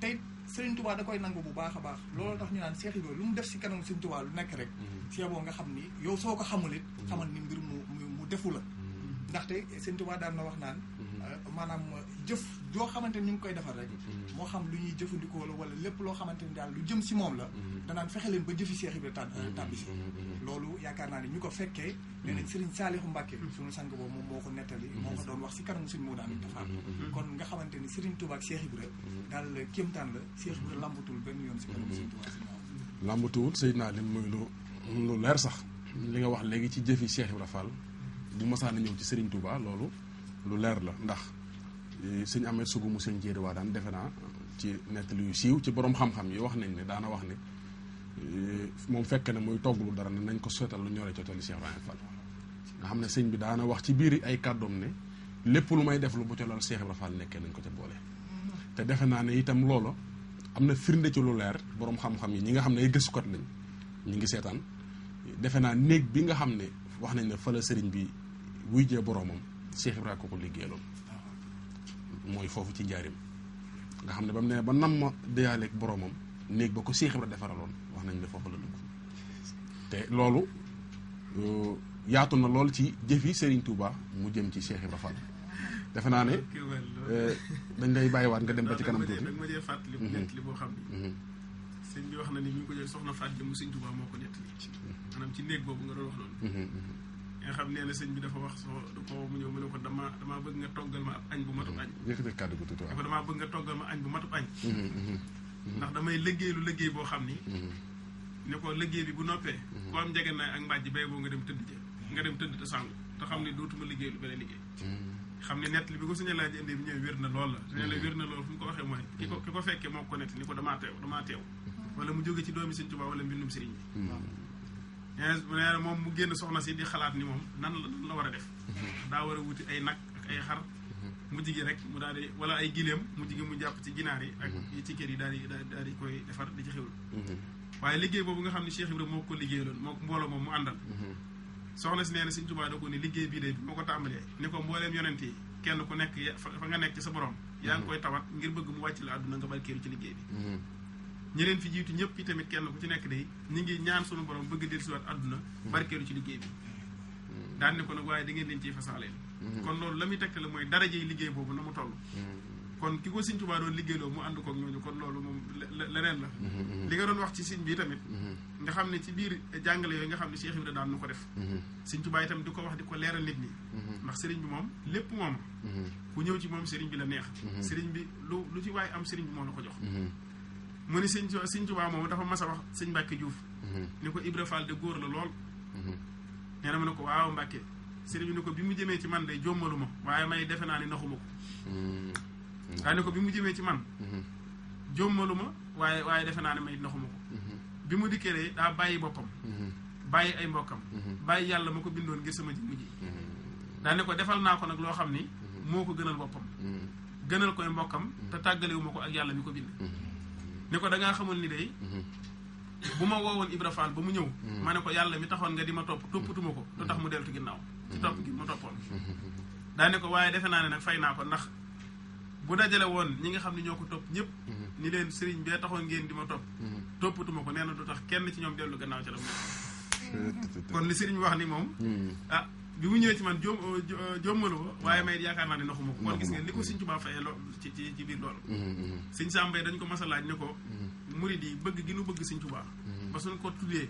tey Serigne Touba da koy nangu bu baax a baax looloo tax ñu naan Cheikh Ibra lu mu def si kanam Serigne Touba lu nekk rek si boo nga xam ni yow soo ko xamul it xamal ni mbir mu defu la ndaxte Serigne Touba daan na wax naan maanaam jëf joo xamante ni ñu ngi koy defar rek moo xam lu ñuy jëfandikoo la wala lépp loo xamante ni daal lu jëm si moom la danaan fexe leen ba jëfi Cheikh Ibra tàbbi si loolu yaakaar naa ni ñu ko fekkee nee nañ Serigne Saliou Mbacké suñu sang boobu moom moo ko nettali moo ko doon wax si kanamu Serigne moo daan tafaat kon nga xamante ni Serigne Touba ak Cheikh Ibra daal kéemtaan la Cheikh Ibra lambatul benn yoon si kanamu Serigne Touba si lambatuwul Seydina Lim muy lu leer sax li nga wax léegi ci jëfi Cheikh Ibra Fall bu masaana ñëw ci Serigne Touba loolu lu leer la ndax sëñ Ahmed Sougou mu sëñ Jéeri waa daan defe naa ci nettali yu siiw ci borom xam-xam yi wax nañ ne daana wax ne moom fekk na muy togglu dara ne nañ ko sotal lu ñoree cotali Cheikh Ibrahima Fall nga xam ne sëñ bi daana wax ci biir ay kàddoom ne lépp lu may def lu bu ca lool Cheikh Ibrahima Fall nekkee nañ ko ca boole te defe naa ne itam loolu am na firnde ci lu leer borom xam-xam yi ñi nga xam ne ay gëstukat lañ ñi ngi seetaan defe naa néeg bi nga xam ne wax nañ ne fa la sëriñ bi wuy jee boromam Cheikh Ibrahima ko liggéeyaloon mooy foofu ci njaarim nga xam ne ba mu ne ba nam ma deyaaleeg boromam néeg ba ko Cheikh Ibrahima defaraloon wax nañ ne foofu la dugg te loolu yaatu na lool ci jëfi Serigne Touba mu jëm ci Cheikh Ibrahima Fall defe naa ne dañ lay bàyyiwaat nga dem ba ci kanam tuuti. dag ma jee fàttali nettali boo xam ne sëñ bi wax na ni mi ngi ko jël soxna Fatou mu Serigne Touba moo ko nettali maanaam ci néeg boobu nga doon wax noonu nga xam nee na sëñ bi dafa wax ko mu ñëw mu ne ko damaa bëgg nga toggal ma ab añ bu matub añ yëkkati kàddu gu tuuti ko damaa bëgg nga toggal ma añ bu matub añ ndax damay liggéey boo xam ni ne ko liggéey bi bu noppee ku am njege naay ak mbàjj bay boo nga dem tëdd nga dem tëdd te sangu te xam ne dootuma liggéey lu beneen liggéey xam ne nett li bi ko suñu laaj indee bi ñëw wér na lool la suñu la wér na lool fu mu ko waxee mooy ki ko fekkee moo ko nett ni ko damaa teew wala mu jóge ci doomi Sëñ Tuubaa wala mbindum sëriñ bi nee na moom mu génn soxna si di xalaat ni moom nan la war a def daa war a wuti ay nag ak ay xar mujj gi rek mu daal di wala ay gileem mujj gi mu jàpp ci ginaar yi ak ci kër yi daal di koy defar di ci xewlu waaye liggéey boobu nga xam ne Cheikh Ibrahima moo ko liggéeyaloon moo mbooloo moom mu àndal soxna si nee na Sëñ Tuubaa da ko ni liggéey bii de bi moo ko tàmbalee ni ko mbooleem yonent yi kenn ku nekk fa nga nekk ci sa borom yaa ngi koy tawat ngir bëgg mu wàcc la àdduna nga barkeelu ci liggéey bi ñi leen fi jiitu ñëpp yi tamit kenn ku ci nekk day ñi ngi ñaan sunu borom bëgg dellusiwaat àdduna barkeelu ci liggéey bi daan ne ko nag waaye da ngeen leen ciy fasaaleen kon loolu la muy tegte la mooy darajey liggéey boobu na mu toll kon ki ko Sëñ Tuubaa doon liggéeyloo mu ànd koog ñooñu kon loolu moom leneen la li nga doon wax ci sëñ bi tamit nga xam ne ci biir jàngale yooyu nga xam ne Cheikh Ibrahima daan nu ko def Sëñ Tuubaa itam di ko wax di ko leeral nit ñi ndax sëriñ bi moom lépp moom ku ñëw ci moom sëriñ bi la neex sëriñ bi lu ci waaye am sëriñ bi moo la ko jox mu ni Sëñ Tuubaa moom dafa mas a wax sëñ Mbàkke Juuf ni ko Ibra Fall de góor la lool nee na mu ne ko waaw Mbàkke sëriñ bi ni ko bi mu jëmee ci man day jommalu ma waaye may defe naa ni naxuma ko daa ne ko bi mu jëmee ci man jommalu ma waaye defe naa ne may naxuma ko bi mu dikkee de daa bàyyi boppam bàyyi ay mbokkam bàyyi yàlla ma ko bindoon ngir sama jëmm ji daa ne ko defal naa ko nag loo xam ni moo ko gënal boppam gënal koy mbokkam te tàggalewu ma ko ak yàlla mi ko bind ne ko da ngaa xamul ni day bu ma woowoon Ibra Fall ba mu ñëw ma ne ko yàlla mi taxoon nga di ma toppatuma ko lu tax mu deltu ginnaaw ci topp gi ma toppoon daa ne ko waaye defe naa ne nag fay naa ko ndax bu dajale woon ñi nga xam ne ñoo ko topp ñëpp ni leen sëriñ bee taxoon ngeen di ma topp toppatuma ko nee na du tax kenn ci ñoom dellu gannaaw ca la mu kon li sëriñ wax ni moom ah bi mu ñëwee ci man jommalu ko waaye may yaakaar naa ne naxuma ko kon gis ngeen li ko Sëñ Tuubaa fayee ci biir loolu Sëñ Sàmbay dañ ko mas a laaj ne ko murid yi bëgg gi nu bëgg Sëñ Tuubaa ba suñ ko tuddee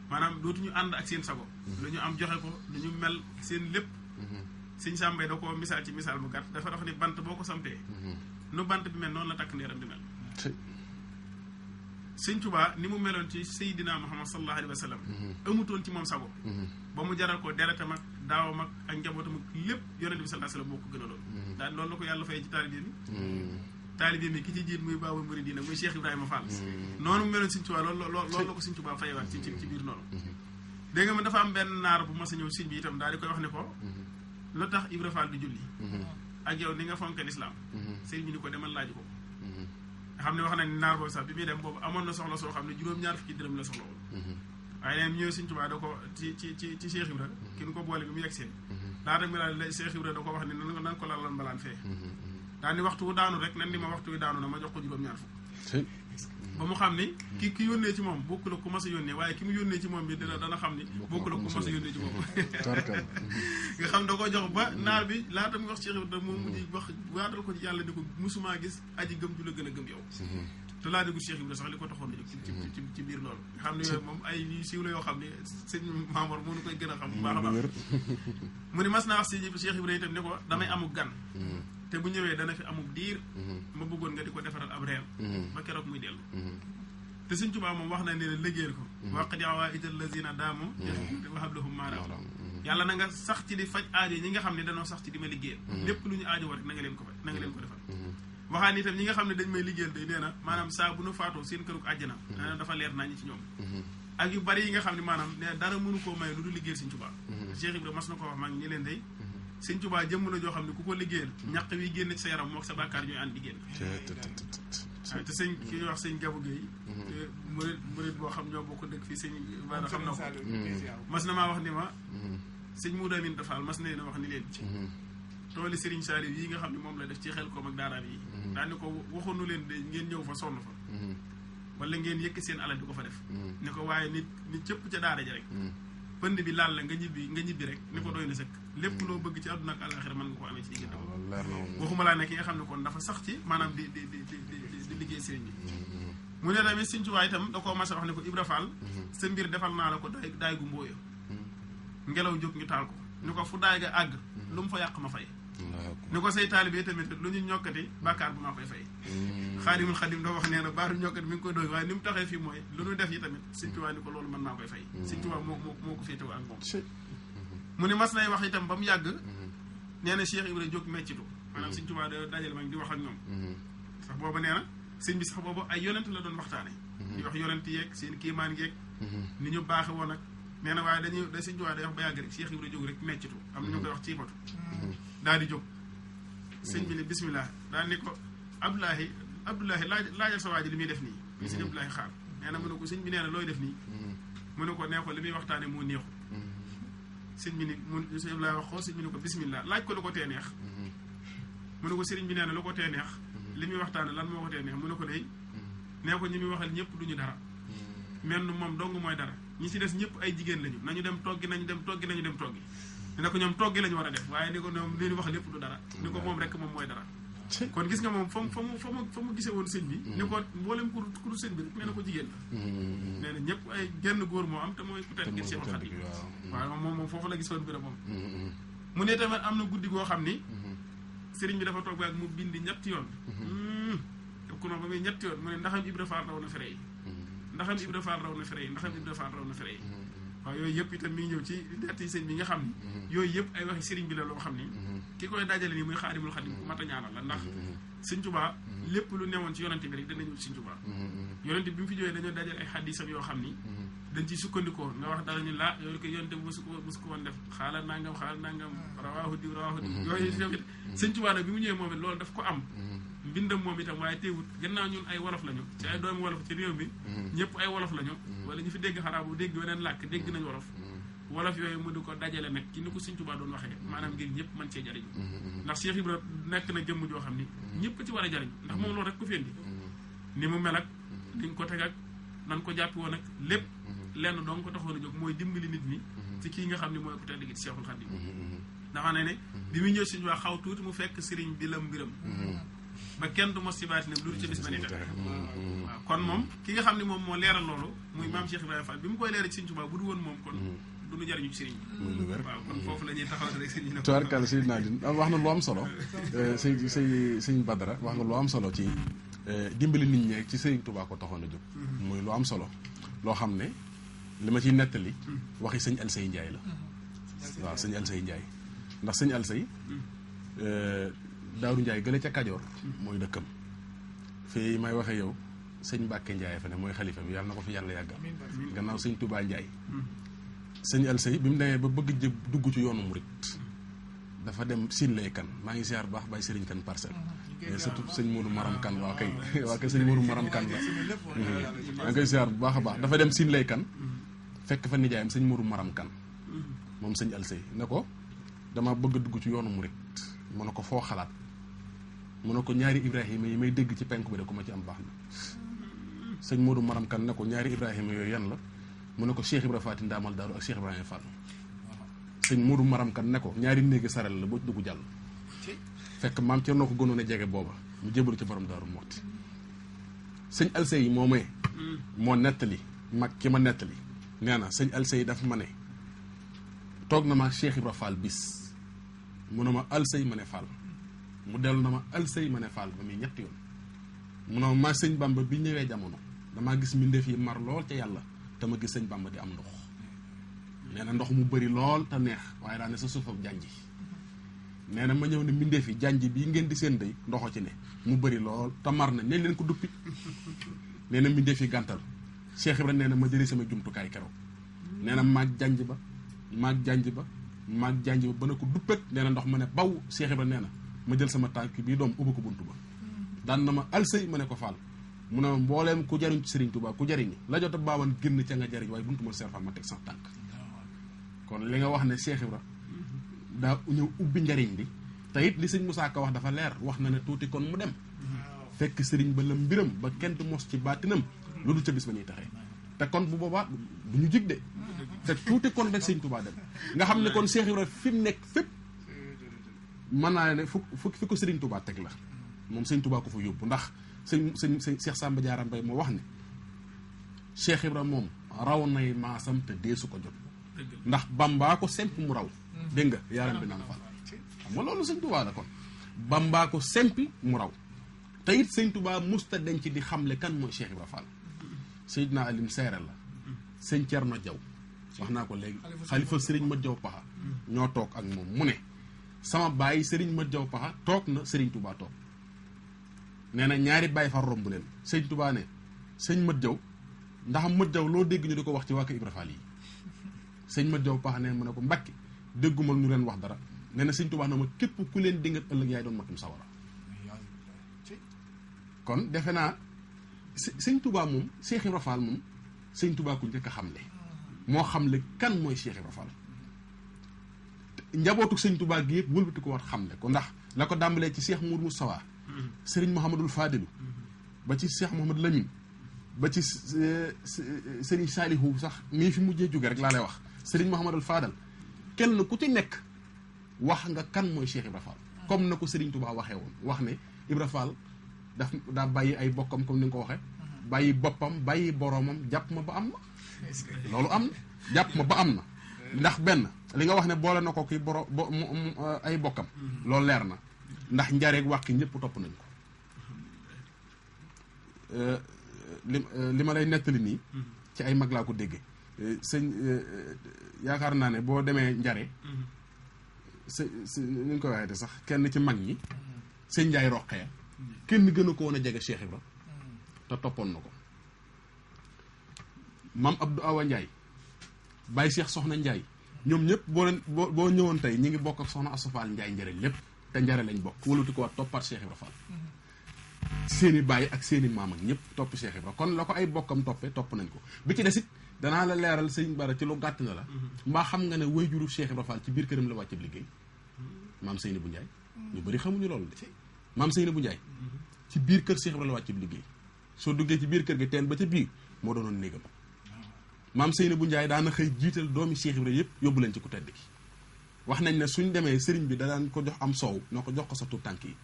maanaam dootuñu ànd ak seen sago lu ñu am joxe ko lu ñu mel seen lépp Sëñ Sàmbay da ko misaal ci misaal mu gàtt dafa wax ni bant boo ko sampee nu bant bi mel noonu la takk ndeeram di mel Sëñ Tuubaa ni mu meloon ci Seydina Muhammad sallallahu alayhi wa sallam amutoon ci moom sago ba mu jaral ko deretam ak daawam ak njabootam ak lépp yonent bi sallallahu alayhi wa sallam moo ko gënaloon daal loolu la ko yàlla fay ci taalibe mi ki ci jiit muy baabul muridiina muy Cheikh Ibrahima Fall noonu mu meloon Sëñ Tuubaa loolu la ko Sëñ Tuubaa fayewaat ci biir noonu dégg nga dafa am benn naar bu mas a ñëw sëñ bi itam daal di koy wax ne ko lu tax Ibra Fall di julli ak yow ni nga fonke lislaam sëñ bi ni ko demal laaj ko nga xam ne wax na ni naar boobu sax bi muy dem boobu amoon na soxla soo xam ne juróom-ñaar fukki dërëm la soxla woon waaye neen ñëw sëñ Tuubaa da ko ci Cheikh Ibra ki nu ko boole bi mu yegg seen laata mi la Cheikh Ibra da ko wax ne nan ko lalal mbalaan fee daal ni waxtu wu daanu rek nan ni ma waxtu wi daanu na ma jox ko juróom-ñaar fukk ba mu xam ni ki yónnee ci moom bokku la ku mas a yónnee waaye ki mu yónnee ci moom bi dana xam ni bokku la ku mas a yónnee ci moom nga xam da ko jox ba naar bi laata mu wax Cheikh Ibra moom mu di wax waatal ko ci yàlla ni ko musumaa gis aji gëm ju la gën a gëm yow te laa déggu Cheikh Ibra sax li ko taxoon a jóg ci biir loolu nga xam ne yooyu moom ay siiw la yoo xam ne sëñ Maamor moo nu koy gën a xam bu baax a baax mu ni mas naa wax si Cheikh Ibra itam ne ko damay amuk gan te bu ñëwee dana fi amuk diir ma bëggoon nga di ko defaral ab reer ba keroog muy dellu te Sëñ Tuubaa moom wax na ne liggéeyal ko waqdi awaaidal lazina daamu wahab lahum maa raamu yàlla na nga sax ci di faj aajo ñi nga xam ne danoo sax ci di ma liggéeyal lépp lu ñu aajo war rek na nga leen ko faj na nga leen ko defal waxaan itam ñi nga xam ne dañ may liggéeyal day nee na maanaam saa bu nu faatoo seen këruk àjjana nee na dafa leer nañu ci ñoom ak yu bari yi nga xam ne maanaam ne dara mënu koo may lu du liggéeyal Sëñ Tuubaa Cheikh Ibra mas na ko wax maa ngi ñi leen day Sëñ Tuubaa jëmm la joo xam ne ku ko liggéeyal ñaq wi génn ci sa yaram mook sa bàkkaar ñooy ànd di génn waaw te sëñ ki wax sëñ Gabu Gueye murit boo xam ñoo bokk dëkk fii sëñ Bara xam na ko mas na maa wax ni ma sëñ Muudu Amin Fall mas na leen wax ni leen tooli Serigne Saliou yi nga xam ne moom la def ci xel koom ak daaraam yi daal ni ko waxoonu leen de ngeen ñëw fa sonn fa wala ngeen yëkk seen alal di ko fa def ni ko waaye nit cëpp ca daara ja rek pënd bi laal la nga ñibbi rek ni ko doy na sëkk lépp loo bëgg ci àdduna ak àllaaxira mën nga ko amee ci diggante waxuma laa ne ki nga xam ne kon dafa sax ci maanaam di liggéey sëriñ bi mu ne tamit Sëñ Tuubaa itam da koo mas a wax ne ko Ibra Fall sa mbir defal naa la ko daay gu mbooya ngelaw jóg ñu taal ko ni ko fu daay ga àgg lu mu fa yàq ma fay ni ko say taalibe tamit lu ñu ñokkati bàkkaar bu maa koy fay Xaadimul Xaadim doo wax nee na baaru ñokkati mi ngi koy doy waaye ni mu taxee fii mooy lu ñu def yi tamit Sëñ Tuubaa ni ko loolu mën maa koy fay Sëñ Tuubaa moo ko féetewoo ak moom mu ne mas nay wax itam ba mu yàgg nee na Cheikh Ibra jóg meccitu maanaam Sëñ Tuubaa da dajale mag di wax ak ñoom sax booba nee na sëñ bi sax boobu ay yonent la doon waxtaane di wax yonent yeeg seen kiimaan yeeg ni ñu baaxe woon ak nee na waaye da Sëñ Tuubaa day wax ba yàgg rek Cheikh Ibra jóg rek meccitu am na ñu koy wax ciipatu daal di jóg sëñ bi ne bismillah daal ni ko Abdoulahi laajal sa waa ji li muy def nii muy sëñ Abdoulahi Xaar nee na mu ne ko sëñ bi nee na looy def nii mu ne ko nee ko li muy waxtaane moo neexu sëñ bi ni sëñ Abdoulahi wax ko sëñ bi ne ko bismillah laaj ko lu ko tee neex mu ne ko sëriñ bi nee na lu ko tee neex li muy waxtaane lan moo ko tee neex mu ne ko day nee ko ñi muy waxal ñëpp duñu dara menn moom dong mooy dara ñi ci des ñëpp ay jigéen lañu nañu dem toggi ne ko ñoom toggi lañu war a def waaye ni ko ñoom li ñu wax lépp du dara ni ko moom rek moom mooy dara kon gis nga moom fa mu gisee woon sëñ bi ni ko mboolem ku du sëñ bi rek nee na ko jigéen la nee na ñëpp ay genn góor moo am te mooy ku tedd ngir Seexul Xadiim waaye moom foofu la gisoon mbir moom mu ne tamit am na guddi goo xam ni sëriñ bi dafa toog ba ak mu bindi ñetti yoon ku no ba muy ñetti yoon mu ne ndaxam Ibra Fall raw na fere yi ndaxam Ibra Fall raw na fere yi ndaxam Ibra Fall raw na fere yi waaw yooyu yëpp itam mi ngi ñëw ci netti sëñ bi nga xam ni yooyu yëpp ay waxi sëriñ bi la loo xam ni ki koy dajale nii muy Xaadimul Xaadim ku mat a ñaanal la ndax Sëñ Tuubaa lépp lu newoon ci yonente bi rek dana ñëw ci Sëñ Tuubaa yonente bi mu fi jógee dañoo dajale ay xadisam yoo xam ni dañ ciy sukkandikoo nga wax dara ñu laa yooyu ko yonente bi musu ko woon def xaala nangam rawaahu diw yooyu tamit Sëñ Tuubaa nag bi mu ñëwee moom it loolu daf ko am mbindam moom itam waaye teewut gannaaw ñun ay wolof lañu ci ay doomi wolof ci réew mi ñëpp ay wolof lañu wala ñu fi dégg xaraa bu dégg weneen làkk dégg nañ wolof yooyu mu di ko dajale nag ci ni ko Sëñ Tuubaa doon waxee maanaam ngir ñëpp mën cee jariñu ndax Cheikh Ibra nekk na jëmm joo xam ni ñëpp ci war a jariñ ndax moom loolu rek ko fendi ni mu mel ak liñ ko teg ak nan ko jàppi woon ak lépp lenn doon ko taxoon a jóg mooy dimbali nit ñi ci kii nga xam ne mooy ku tedd gi ci Seexul Xadiim dafa ne bi muy ñëw Sëñ Tuubaa xaw tuuti mu fekk sëriñ bi la mbiram ba kenn du mos ci baati ne lu ci bis ba ni teg waaw kon moom ki nga xam ne moom moo leeral loolu muy maam Cheikh Ibrahima Fall bi mu koy leeral ci Sëñ Tuubaa bu du woon moom kon du ñu jariñu ci sëriñ bi waaw kon foofu la ñuy taxaw rek sëriñ bi tubaarkàlla sëriñ Nadine wax na lu am solo sëñ Badara wax nga lu am solo ci dimbali nit ñi ci Sëriñ Tuubaa ko taxoon a jóg muy lu am solo loo xam ne li ma ciy nettali waxi sëñ Alsey Njaay la waaw sëñ Alsey Njaay ndax sëñ Alsey Daaru Njaay gële ca Kajoor mooy dëkkam fii may waxe yow sëñ Mbàkke Njaay fa ne mooy xalifa bi yàlla na ko fi yàlla yàggal gannaaw sëñ Tuubaa Njaay sëñ Alsey bi mu demee ba bëgg jë dugg ci yoonu murit dafa dem siin lay kan maa ngi siyaar bu baax Baye Serigne Kan Parcelles surtout sëñ Modou Maram Kan waa kay sëñ Modou Maram Kan la maa ngi koy siyaar bu baax a baax dafa dem siin lay kan fekk fa nijaayam sëñ Modou Maram Kan moom sëñ Alsey ne ko dama bëgg a dugg ci yoonu murit mu ne ko foo xalaat mu ne ko ñaari Ibrahima yi may dégg ci penku bi de ku ma ci am baax na sëñ Modou Maram Kan ne ko ñaari Ibrahima yooyu yan la mu ne ko Cheikh Ibrahima Faty Ndamal Daaru ak Cheikh Ibrahima Fall sëñ Modou Maram Kan ne ko ñaari néegi saral la boo ci dugg jàll fekk maam Cerno ko gënoon a jege booba mu jébalu ci borom Daaru Muxti sëñ Alsey moo may moo nettali mag ki ma nettali nee na sëñ Alsey daf ma ne toog na ma Cheikh Ibrahima Fall bis mu ne ma Alsey ma ne Fall mu dellu na ma Alsey ma ne Fall ba muy ñetti yoon mu ne ma sëñ Bamba bi ñëwee jamono damaa gis mbindeef yi mar lool ca yàlla te ma gis sëñ Bamba di am ndox nee na ndox mu bëri lool te neex waaye daa ne sa suuf ak jànj nee na ma ñëw ne mbindeef yi jànj bii ngeen di seen day ndoxo ci ne mu bëri lool te mar na nañ leen ko duppi nee na mbindeef yi gàntal Cheikh Ibrahima nee na ma jëlee sama jumtukaay keroog nee na maag jànj ba maag jànj ba ba na ko duppet nee na ndox ma ne baw Cheikh Ibrahima nee na ma jël sama tànk bii doom ubbi ko buntu ba daan na ma Alsey ma ne ko Fall mu ne mbooleem ku jariñ ci Serigne Touba ku jariñ la jot a baawan génn ca nga jariñ waaye buntu ma serfal ma teg sax tànk kon li nga wax ne Cheikh Ibra daa ñëw ubbi njariñ bi te it li sëñ Moussa Ka wax dafa leer wax na ne tuuti kon mu dem fekk Serigne ba la mbiram ba kenn du mos ci baatinam lu du ca bis ba ñuy taxee te kon bu boobaa du ñu jig de te tuuti kon rek sëñ Touba dem nga xam ne kon Cheikh Ibra fi mu nekk fépp mën naa ne fi ko Serigne Touba teg la moom sëñ Touba ko fa yóbbu ndax sëñ Cheikh Samba Diarra Mbaye moo wax ne Cheikh Ibra moom raw nay maasam te deesu ko jot ndax Bambaa ko sempi mu raw dégg nga yaaram bi naan Fall xam nga loolu sëñ Touba la kon Bambaa ko sempi mu raw te it sëñ Touba musta denc di xamle kan mooy Cheikh Ibra Fall Seydina Alim Seere la sëñ Cerno Jaw wax naa ko léegi xalifa Serigne Mat Jaw Paxa ñoo toog ak moom mu ne sama baay Serigne Mat Jaw Paxa toog na Serigne Touba toog nee na ñaari bàyyi fa romb leen sëñ Touba ne sëñ Mat Jaw ndax Mat Jaw loo dégg ñu di ko wax ci waa kër Ibra Fall yi sëñ Mat Jaw Paxa ne mu ne ko Mbàkke dégguma ñu leen wax dara nee na sëñ Touba na ma képp ku leen dingat ëllëg yaay doon matum sawara kon defe naa sëñ Touba moom Cheikh Ibra Fall moom sëñ Touba ku njëkk a xamle moo xamle kan mooy Cheikh Ibra Fall njabootu sëñ Touba gi yëpp wëlbati ko war xamle ko ndax la ko dàmbalee ci Cheikh Mourou Moustapha Serigne Mouhamadul Fadilu ba ci Cheikh Mouhamad Lamine ba ci Serigne Salihu sax mii fi mujjee jóge rek laa lay wax Serigne Mouhamadul Fadal kenn ku ci nekk wax nga kan mooy Cheikh Ibra Fall comme na ko Serigne Touba waxee woon wax ne Ibra Fall daa bàyyi ay bokkam comme ni nga ko waxee bàyyi boppam bàyyi boroomam jàpp ma ba am na loolu am na jàpp ma ba am na ndax benn li nga wax ne boole na ko kii ay bokkam loolu leer na ndax njareeg wàqi ñëpp topp nañ ko li ma lay nettali nii ci ay mag laa ko déggee sëñ yaakaar naa ne boo demee njare ni ñu ko waxee te sax kenn ci mag ñi sëñ Njaay Roqee kenn gënu ko woon a jege Cheikh Ibra te toppoon na ko Maam Abdou Awa Njaay Baye Cheikh Soxna Njaay ñoom ñëpp boo ñëwoon tey ñi ngi bokk ak Soxna Asofal Njaay njare lépp te njare lañ bokk wëluti ko waat toppaat Cheikh Ibra Fall seeni baay ak seeni maam ak ñëpp topp Cheikh Ibra kon la ko ay bokkam toppee topp nañ ko bi ci desit danaa la leeral sëñ Bara ci lu gàtt na la mbaa xam nga ne wayjuru Cheikh Ibra Fall ci biir këram la wàcce liggéey maam Seyni bu Njaay ñu bëri xamuñu loolu de maam Seyni bu Njaay ci biir kër Cheikh Ibra la wàcce liggéey soo duggee ci biir kër gi teen ba ca biir moo doonoon néegam maam Seyni bu Njaay daana xëy jiital doomi Cheikh Ibra yëpp yóbbu leen ci ku tedd ki wax nañ ne suñ demee sëriñ bi da daan ko jox am soow noo ko jox ko sa tuut tànk yi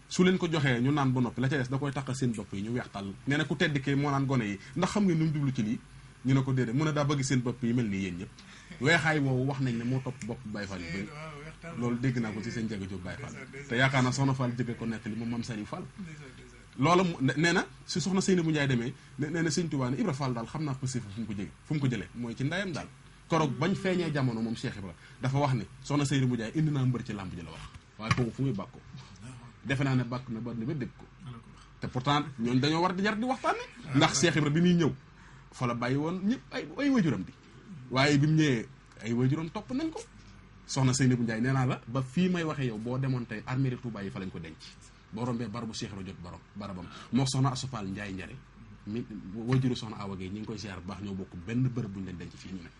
su leen ko joxee ñu naan ba noppi la ca des da koy taqal seen bopp yi ñu weex tàll nee na ku tedd ki moo naan gone yi ndax xam ngeen nu mu jublu ci lii ñu ne ko déedéet mun a daa bëgg seen bopp yi mel nii yéen ñëpp weexaay woowu wax nañ ne moo topp bopp Baye Fall yu bëri loolu dégg naa ko ci seen Njaga Jóob Baye Fall te yaakaar naa soxna Fall jëgge ko nettali moom Mame Saliou Fall loolu nee na si soxna Seyni bu Njaay demee nee na sëñ Tuubaa ne Ibra Fall daal xam naa passé fu mu ko jëlee mooy ci ndayam daal koroog bañ feeñee jamono moom Cheikh Ibra dafa wax ne soxna Seyni bu Njaay indi naa mbër ci làmb ji la wax waaye kooku fu muy bàkkoo defe naa ne bàkk na ba ne ba dégg ko te pourtant ñooñu dañoo war di jar di waxtaane ndax Cheikh Ibra bi muy ñëw fa la bàyyi woon ñëpp ay wajuram di waaye bi mu ñëwee ay waajuram topp nañ ko soxna Seynabou Ndiaye nee naa la ba fii may waxee yow boo demoon tey armée Touba yi fa lañ ko denc boo rombee barabu Cheikh Ibra jot barabam moo soxna Asofal Ndiaye njare mi waajuru soxna Awa Gueye ñi ngi koy ziar bu baax ñoo bokk benn bërëb bu ñu leen denc fii ñu ne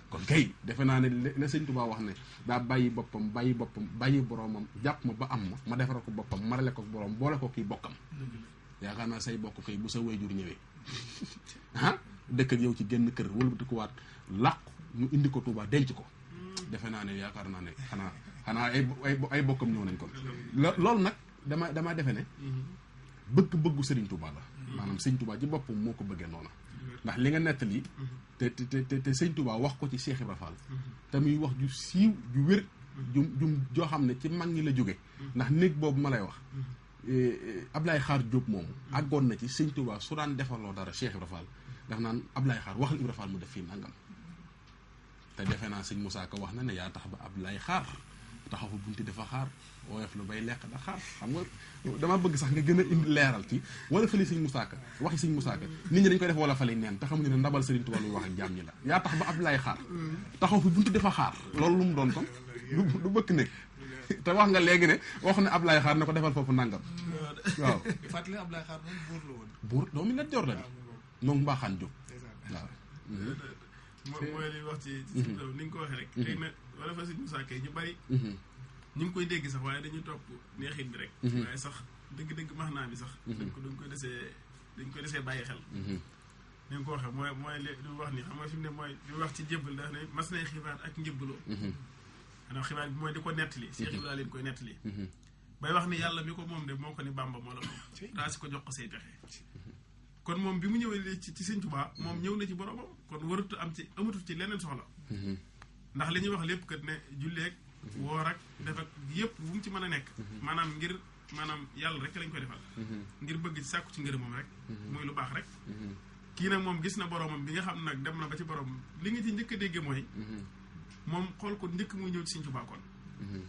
kon kay defe naa ne la sëñ Touba wax ne daa bàyyi boromam jàpp ma ba am ma defara ko boppam marale ko borom boole ko kii bokkam yaakaar naa say bokk kay bu sa waajur ñëwee dëkk ak yow ci génn kër wëlbati ko waat làqu ñu indi ko Touba denc ko defe naa ne yaakaar naa ne xanaa ay bokkam ñëw nañ kon loolu nag dama defe ne bëgg-bëggu Serigne Touba la maanaam Serigne Touba ci boppam moo ko bëggee noona ndax li nga nettali te Serigne Touba wax ko ci Cheikh Ibra Fall te muy wax ju siiw ju wér ju joo xam ne ci mag ñi la jóge ndax néeg boobu ma lay wax Ablaye Xaar Diop moomu àggoon na ci Serigne Touba su daan defaloo dara Cheikh Ibra Fall daf naan Ablaye Xaar waxal Ibra Fall mu def fii nangam te defe naa sëñ Moussa Ka wax na ne yaa tax ba Ablaye Xaar taxaw fa bunti dafa xaar woyof lu bay lekk da xaar xam nga dama bëgg sax nga gën a indi leeral ci wala fali sëñ Moussa Ka waxi sëñ Moussa Ka nit ñi dañ koy def wala fali neen te xamuñu ne ndabal Serigne Touba lu wax ak jaam ñi la yaa tax ba Ablaye Xaar taxaw fa bunti dafa xaar loolu lu mu doon kon du bëkk nekk te wax nga léegi ne wax ne Ablaye Xaar ne ko defal foofu nangam waaw fàttali Ablaye Xaar moom buur la woon buur doomi Lat Joor la di moom mbaaxaan jóg waaw mooy li wax ci ni nga ko waxee rek léegi nag wala fa sëñ Moussa Ka ñu bari ñu ngi koy dégg sax waaye dañuy topp neexit bi rek waaye sax dëgg-dëgg max naa bi sax dañ koy desee bàyyi xel ni nga ko waxee mooy li wax ni xam nga fi mu ne mooy li wax ci jébbal daf ne mas nay xibaar ak njébbaloo xanaa xibaar bi mooy di ko nettali Cheikh Ibrahima leen koy nettali bay wax ni yàlla mi ko moom de moo ko ni Bàmba moo la moom daa si ko jox ko say pexe kon moom bi mu ñëwee ci Sëñ Tuubaa moom ñëw na ci boromam kon waratu amatul ci leneen soxla ndax li ñuy wax lépp kat ne julleeg woor ak def ak yëpp bu mu ci mën a nekk maanaam ngir yàlla rek lañ koy defal ngir bëgg ci sàkku ci ngërëmam rek muy lu baax rek kii nag moom gis na boromam bi nga xam nag dem na ba ci borom li nga ci njëkk a dégge mooy moom xool ko njëkk muy ñëw ci Sëñ Tuubaa kon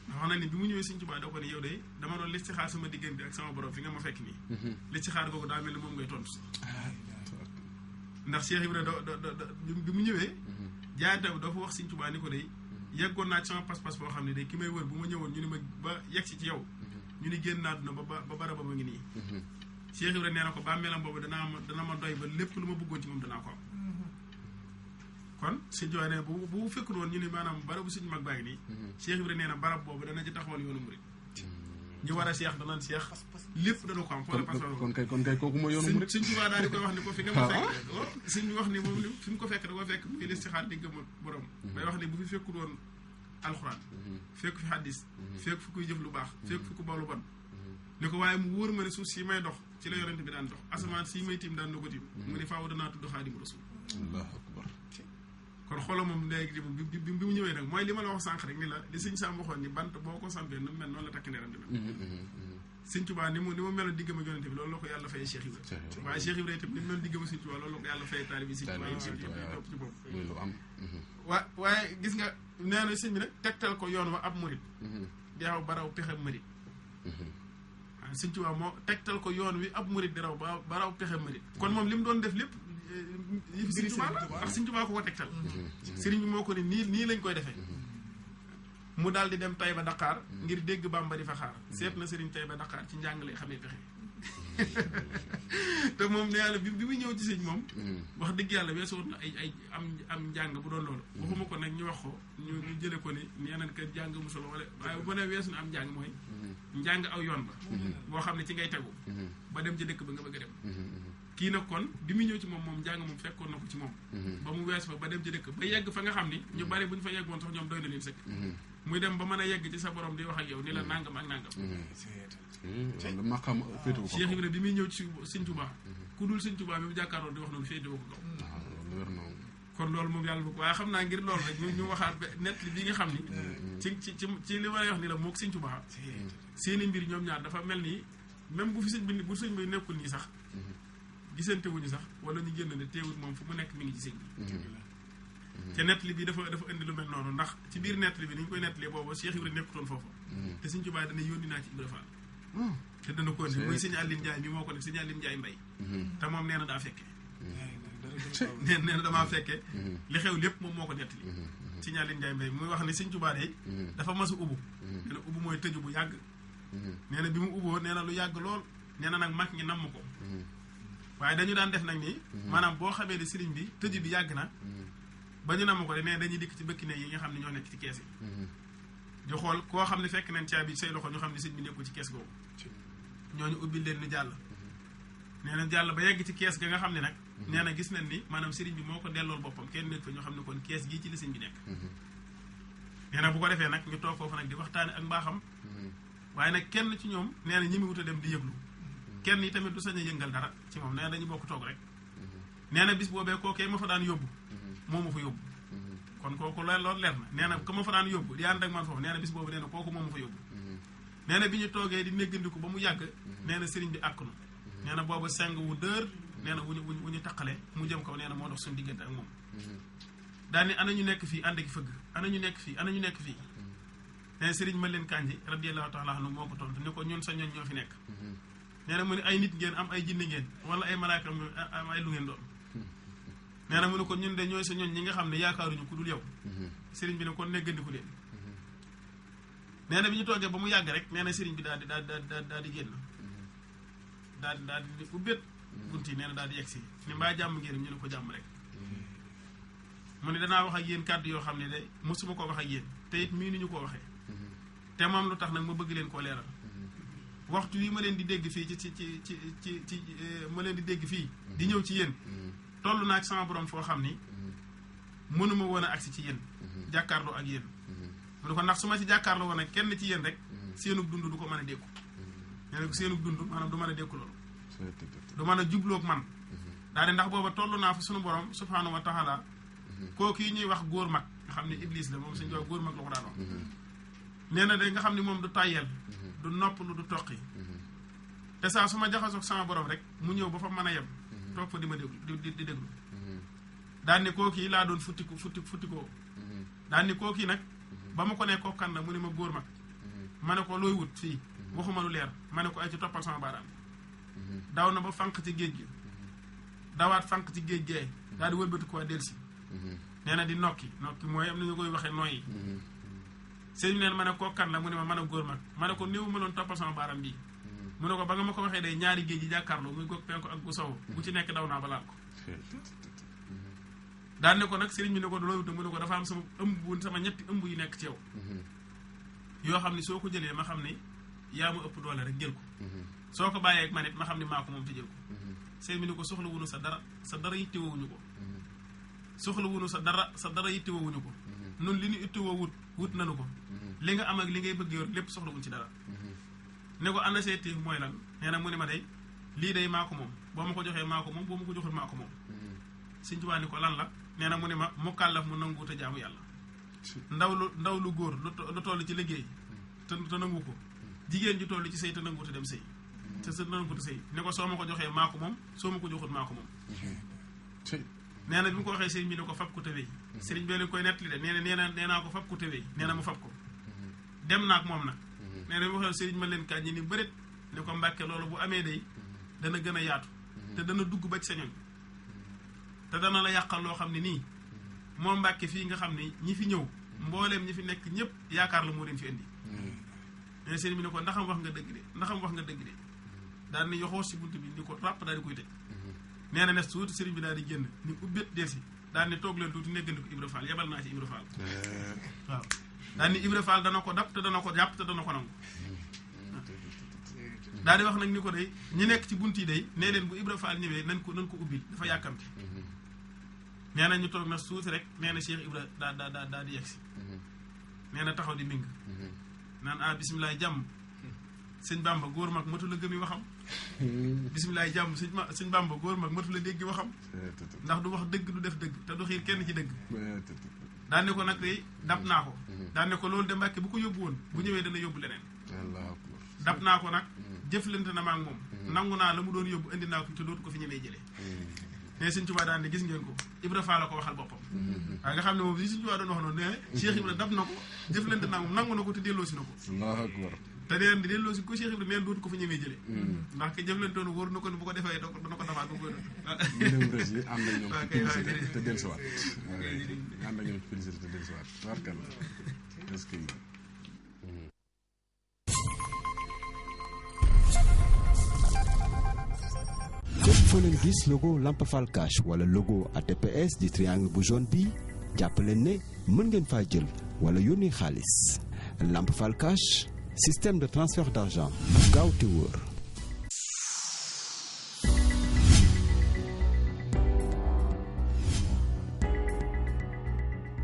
ndax wax na ni bi mu ñëwee Sëñ Tuubaa da ko ni yow de dama doon listixaar sama diggante ak sama borom fi nga ma fekk nii listixaar googu daa mel ni moom ngay tontu si ndax Cheikh Ibrahima bi mu ñëwee jaaytaw dafa wax Sëñ Tuubaa ni ko day yeggoon naa ci sama pas-pas boo xam ne day ki may wër bu ma ñëwoon ñu ni ma ba yegg si ci yow ñu ni génn naa duna ba baraba ma ngi nii Cheikh Ibrahima nee na ko ba melam boobu dana ma doy ba lépp lu ma bëggoon ci moom danaa ko am kon Sëñ Tuubaa ne bu fekkul woon ñu ni maanaam barabu suñu mag baa ngi nii Cheikh Ibrahima nee na barab boobu dana ci taxawal yoonu murid ñu war a Cheikh danaan Cheikh lépp dana ko am kon kay kooku mooy yoonu murid Sëñ Tuubaa daal di koy wax ni ko fi nga ma fekk sëñ bi wax ni moom fi mu ko fekk da ko fekk muy listixaar digg ma borom bay wax ni bu fi fekkul woon alxuraan fekk fi xaddis fekk fi kuy jëf lu baax fekk fi ku baw lu bon ni ko waaye mu wóor ma ne suuf si may dox ci la yonent bi daan dox asamaan si may tiim daan na ko tiim mu ni faaw danaa tudd Xaadimu Rasuul allahu akbar kon xoolal moom léegi bi mu ñëwee nag mooy li ma la wax sànq rek ni la li sëñ Sam waxoon ni bant boo ko sampee nu mel noonu la takk ndeeram di mel Sëñ Tuubaa ni mu meloon diggam ak yonent bi loolu la ko yàlla fayee Cheikh Ibrahima waaye Cheikh Ibrahima itam ni mu meloon diggam ak Sëñ Tuubaa loolu la ko yàlla fayee taalibe Sëñ Tuubaa yi topp ci bopp waaye gis nga nee na sëñ bi nag tegtal ko yoon wa ab murit di raw baraw pexe murit waaw Sëñ Tuubaa moo tegtal ko yoon wi ab murit di raw baraw pexe murit kon moom li mu doon def lépp yëf Sëñ Tuubaa la ndax Sëñ Tuubaa ko tegtal sëriñ bi moo ko ne nii lañ koy defee mu daal di dem Taïba Dakar ngir dégg Bàmba di fa xaar seet na sëriñ Taïba Dakar ci njàng lay xamee pexe te moom ne yàlla bi muy ñëw ci sëñ moom wax dëgg yàlla weesu woon na ay am njàng bu doon loolu waxuma ko nag ñu wax ko ñu jële ko ni nee nañ que njàng mu solo wala waaye bu ne weesu na am njàng mooy njàng aw yoon ba boo xam ne ci ngay tegu ba dem ci dëkk ba nga bëgg a dem kii nag kon bi mu ñëw ci moom njàng moom fekkoon na ko ci moom ba mu wees fa ba dem ci dëkk ba yegg fa nga xam ni ñu bari bu ñu fa yeggoon sax ñoom doy na leen sëkk muy dem ba mën a yegg ci sa borom di wax ak yow ni la nangam ak nangam ma xam féetewu ko Cheikh Ibrahima bi muy ñëw ci Sëñ Tuubaa ku dul Sëñ Tuubaa bi mu jàkkaarloo di wax noonu féetewu ko kaw kon loolu moom yàlla bokk waaye xam naa ngir loolu rek ñu waxaat nett li bi nga xam ni ci li ma lay wax ni la mook Sëñ Tuubaa seeni mbir ñoom ñaar dafa mel ni même bu sëñ bi nekkul nii sax gisante wuñu sax wala ñu génn ne teewul moom fu mu nekk mi ngi ci sëñ bi te nettali bi dafa indi lu mel noonu ndax ci biir nettali bi ni ñu koy nettalee boobu Cheikh Ibrahima nekkutoon foofu te Sëñ Tuubaa dana yónni naa ci Ibra Fall te dana ko indi muy Sëñ Aline Ndiaye mi moo ko def Sëñ Aline Ndiaye Mbay te moom nee na daa fekke nee na damaa fekke li xew lépp moom moo ko nettali ci ñaalin Njaay Mbay muy wax ne Sëñ Tuubaa de dafa mas a ubbu nee na ubbu mooy tëju bu yàgg nee na bi mu ubboo nee na lu yàgg lool nee na nag mag ñi namm ko waaye dañu daan def nag ni maanaam boo xamee ne sëriñ bi tëju bi yàgg na ba ñu namm ko de nee dañuy dikk ci bëkki ne yi nga xam ne ñoo nekk ci kees yi di xool koo xam ne fekk nañ caabi say loxo ñu xam ne sëñ bi nekkul ci kees googu ñooñu ubbil leen ñu jàll nee na jàll ba yegg ci kees ga nga xam ne nag nee na gis nañ ni maanaam sëriñ bi moo ko dellool boppam kenn nekk fa ñu xam ne kon kees gii ci la sëñ bi nekk nee na bu ko defee nag ñu toog foofu nag di waxtaane ak mbaaxam waaye nag kenn ci ñoom nee na ñi mu wut a dem di yëglu kenn yi tamit du sañ a yëngal dara ci moom nee na dañu bokk toog rek nee na bis boobee kookee ma fa daan yóbbu moo ma fa yóbbu kon kooku loolu leer na nee na ka ma fa daan yóbbu di ànd ak man foofu nee na bis boobu nee na kooku moo ma fa yóbbu nee na bi ñu toogee di néggandiku ba mu yàgg nee na sëriñ bi àkkunu nee na boobu seng wu dër nee na wu ñu taqale mu jëm kaw nee na moo dox suñu diggante ak moom daal ni ana ñu nekk fii ànd ki fëgg ana ñu nekk fii ana ñu nekk fii nee na sëriñ ma leen kànji radiyallahu taala anhu moo ko tontu ni ko ñun sa ñooñ ñoo fi nekk nee na mu ne ay nit ngeen am ay jinne ngeen wala ay malaaka am ay lu ngeen doon nee na mu ne ko ñun de ñooy sa ñooñ ñi nga xam ne yaakaaruñu ku dul yow sëriñ bi ne kon neggandiku leen nee na bi ñu toogee ba mu yàgg rek nee na sëriñ bi daal di génn daal di ubbét bunt yi nee na daal di yegg si ni mbaa jàmm ngeen ñu ne ko jàmm rek mu ne danaa wax ak yéen kàddu yoo xam ne de mosuma ko wax ak yéen te it mii ni ñu ko waxee te moom lu tax nag ma bëgg leen koo leeral waxtu wi ma leen di dégg fii ci ma leen di dégg fii di ñëw ci yéen toll naa ak sama borom foo xam ni mënuma woon a agsi ci yéen jàkkaarloo ak yéen mu ne ko ndax su ma ci jàkkaarloo woon ak kenn ci yéen rek seenug dund du ko mën a dékku nee na ko seenug dund maanaam du mën a dékku loolu du mën a jubloog man daal di ndax booba toll naa fa sunu borom subhaanahu wa taala kooku yi ñuy wax góor mag nga xam ne iblis la moom suñu jox góor mag la ko daan wax nee na de nga xam ne moom du tàyyel du noppalu du toqi te saa su ma jaxasoog sama borom rek mu ñëw ba fa mën a yem toog fa di ma déglu di déglu daan ni kooku yi laa doon futtikoo daan ni kooku yi nag ba ma ko ne koo kan la mu ne ma góor mag ma ne ko looy wut fii waxuma lu leer ma ne ko ay ci toppal sama baaraam daw na ba fànq ci géej gi dawaat fànq ci géej gee daal di wëlbati ko delsi nee na di nokki mooy am na ñu koy waxee nooyi sëñ neen ma ne koo kan la mu ne ma mën a góor mag ma ne ko néew ma doon toppal sama baaraam bii mu ne ko ba nga ma ko waxee day ñaari géej yi jàkkaarloo muy goog penko ak gu sow bu ci nekk daw naa ba laal ko daan ne ko nag sëriñ bi ne ko looy wut mu ne ko dafa am sama sama ñetti ëmb yu nekk ci yow yoo xam ne soo ko jëlee ma xam ne yaa ma ëpp doole rek jël ko soo ko bàyyee ak man it ma xam ne maa ko moom te jël ko sëriñ bi ne ko soxla wunu sa dara yittewuñu ko soxla wunu sa dara yittewuñu ko nun li ñu ittewoo wut nanu ko li nga am ak li ngay bëgg yor lépp soxla wuñ ci dara ne ko ànd see téef mooy lan nee na mu ne ma day lii day maa ko moom boo ma ko joxee maa ko moom boo ma ko joxul maa ko moom Sëñ Tuubaa ni ko lan la nee na mu ne ma mu kàllaf mu nanguwut a jaamu yàlla ndaw lu góor lu toll ci liggéey te nangu ko jigéen ju toll ci sëy te nanguwut a dem sëy te sa nanguwut a sëy ne ko soo ma ko joxee maa ko moom soo ma ko joxul maa ko moom nee na bi mu ko waxee sëriñ bi ne ko fab ko tëwéy sëriñ bee leen koy nettali de nee naa ko fab ko tëwéy nee na mu fab ko dem naak moom nag nee na mu waxee sëriñ ma leen kañ ñi ni bërit ne ko mbàkke loolu bu amee day dana gën a yaatu te dana dugg ba ci sañoñ te dana la yàqal loo xam ne nii moo mbàkke fii nga xam ne ñi fi ñëw mbooleem ñi fi nekk ñëpp yaakaar la moo leen fi indi nee na sëriñ bi ne ko ndaxam wax nga dëgg de daal ni yoxoo si bunt bi ni ko ràpp daal di koy tëj nee na nes tuuti sëriñ bi daal di génn ni ubbét deesi daal ni toog leen tuuti neggandi ko Ibra Fall yebal naa ci Ibra Fall waaw daal ni Ibra Fall dana ko dab te dana ko jàpp te dana ko nangu daal di wax nag ni ko day ñi nekk ci bunt yi day nee leen bu Ibra Fall ñëwee nañ ko ubbil dafa yàkkamti nee na ñu toog na suuti rek nee na Cheikh Ibra daal di yegsi nee na taxaw di mbing naan bisimilah jàmm sëñ Bamba góor mag matu la gëmi waxam bisimilah jàmm sëñ Bamba góor mag matu la déggi waxam ndax du wax dëgg du def dëgg te du xiir kenn ci dëgg daan ne ko nag day dab naa ko daan ne ko loolu de Mbàkke bu ko yóbbu woon bu ñëwee dana yóbbu leneen dab naa ko nag jëflante na ma ak moom nangu naa la mu doon yóbbu indi naa ko te dootu ko fi ñemee jëlee mais Sëñ Tuubaa daan ne gis ngeen ko Ibra Fall la ko waxal boppam waaye nga xam ne moom li Sëñ Tuubaa doon wax noonu ne Cheikh Ibra dab na ko jëflante na moom nangu na ko te delloosi na ko te neen di delloo si ko Cheikh Ibrahima neen dootu ko fa ñëwee jëlee ndax ke jëflantoon wóor na ko ne bu ko defee dana ko dafaat bu ko ñu dem rësi ànd ak ñoom ci publicité te dellusiwaat ànd ak ñoom ci publicité te dellusiwaat tubaarkàlla est-ce que fépp foo leen gis logo Lamp Fall Cash wala logo ATPS di triangle bu jaune bi jàpp leen ne mën ngeen faa jël wala yónnee xaalis Lamp Fall Cash système de transfert d'argent bu gaaw te wóor.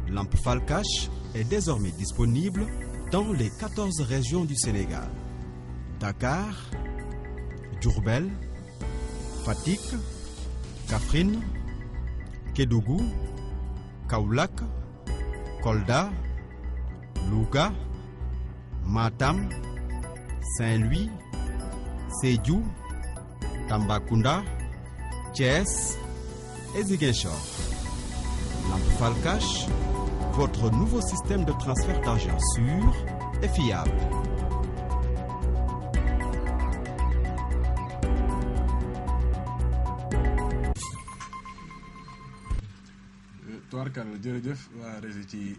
Lamp Fall Cash est désormais disponible dans les 14 régions du Sénégal. Dakar, Diourbel, Fatick, Kaffrine, Kédougou, Kaolack, Kolda, Louga, Matam, Saint-Louis, Sédhiou, Tambacounda, Thiès et Ziguinchor. Lamp Fall Cash, votre nouveau système de transfert d'argent sûr et fiable. tubaarkàlla jërëjëf waa Rési ci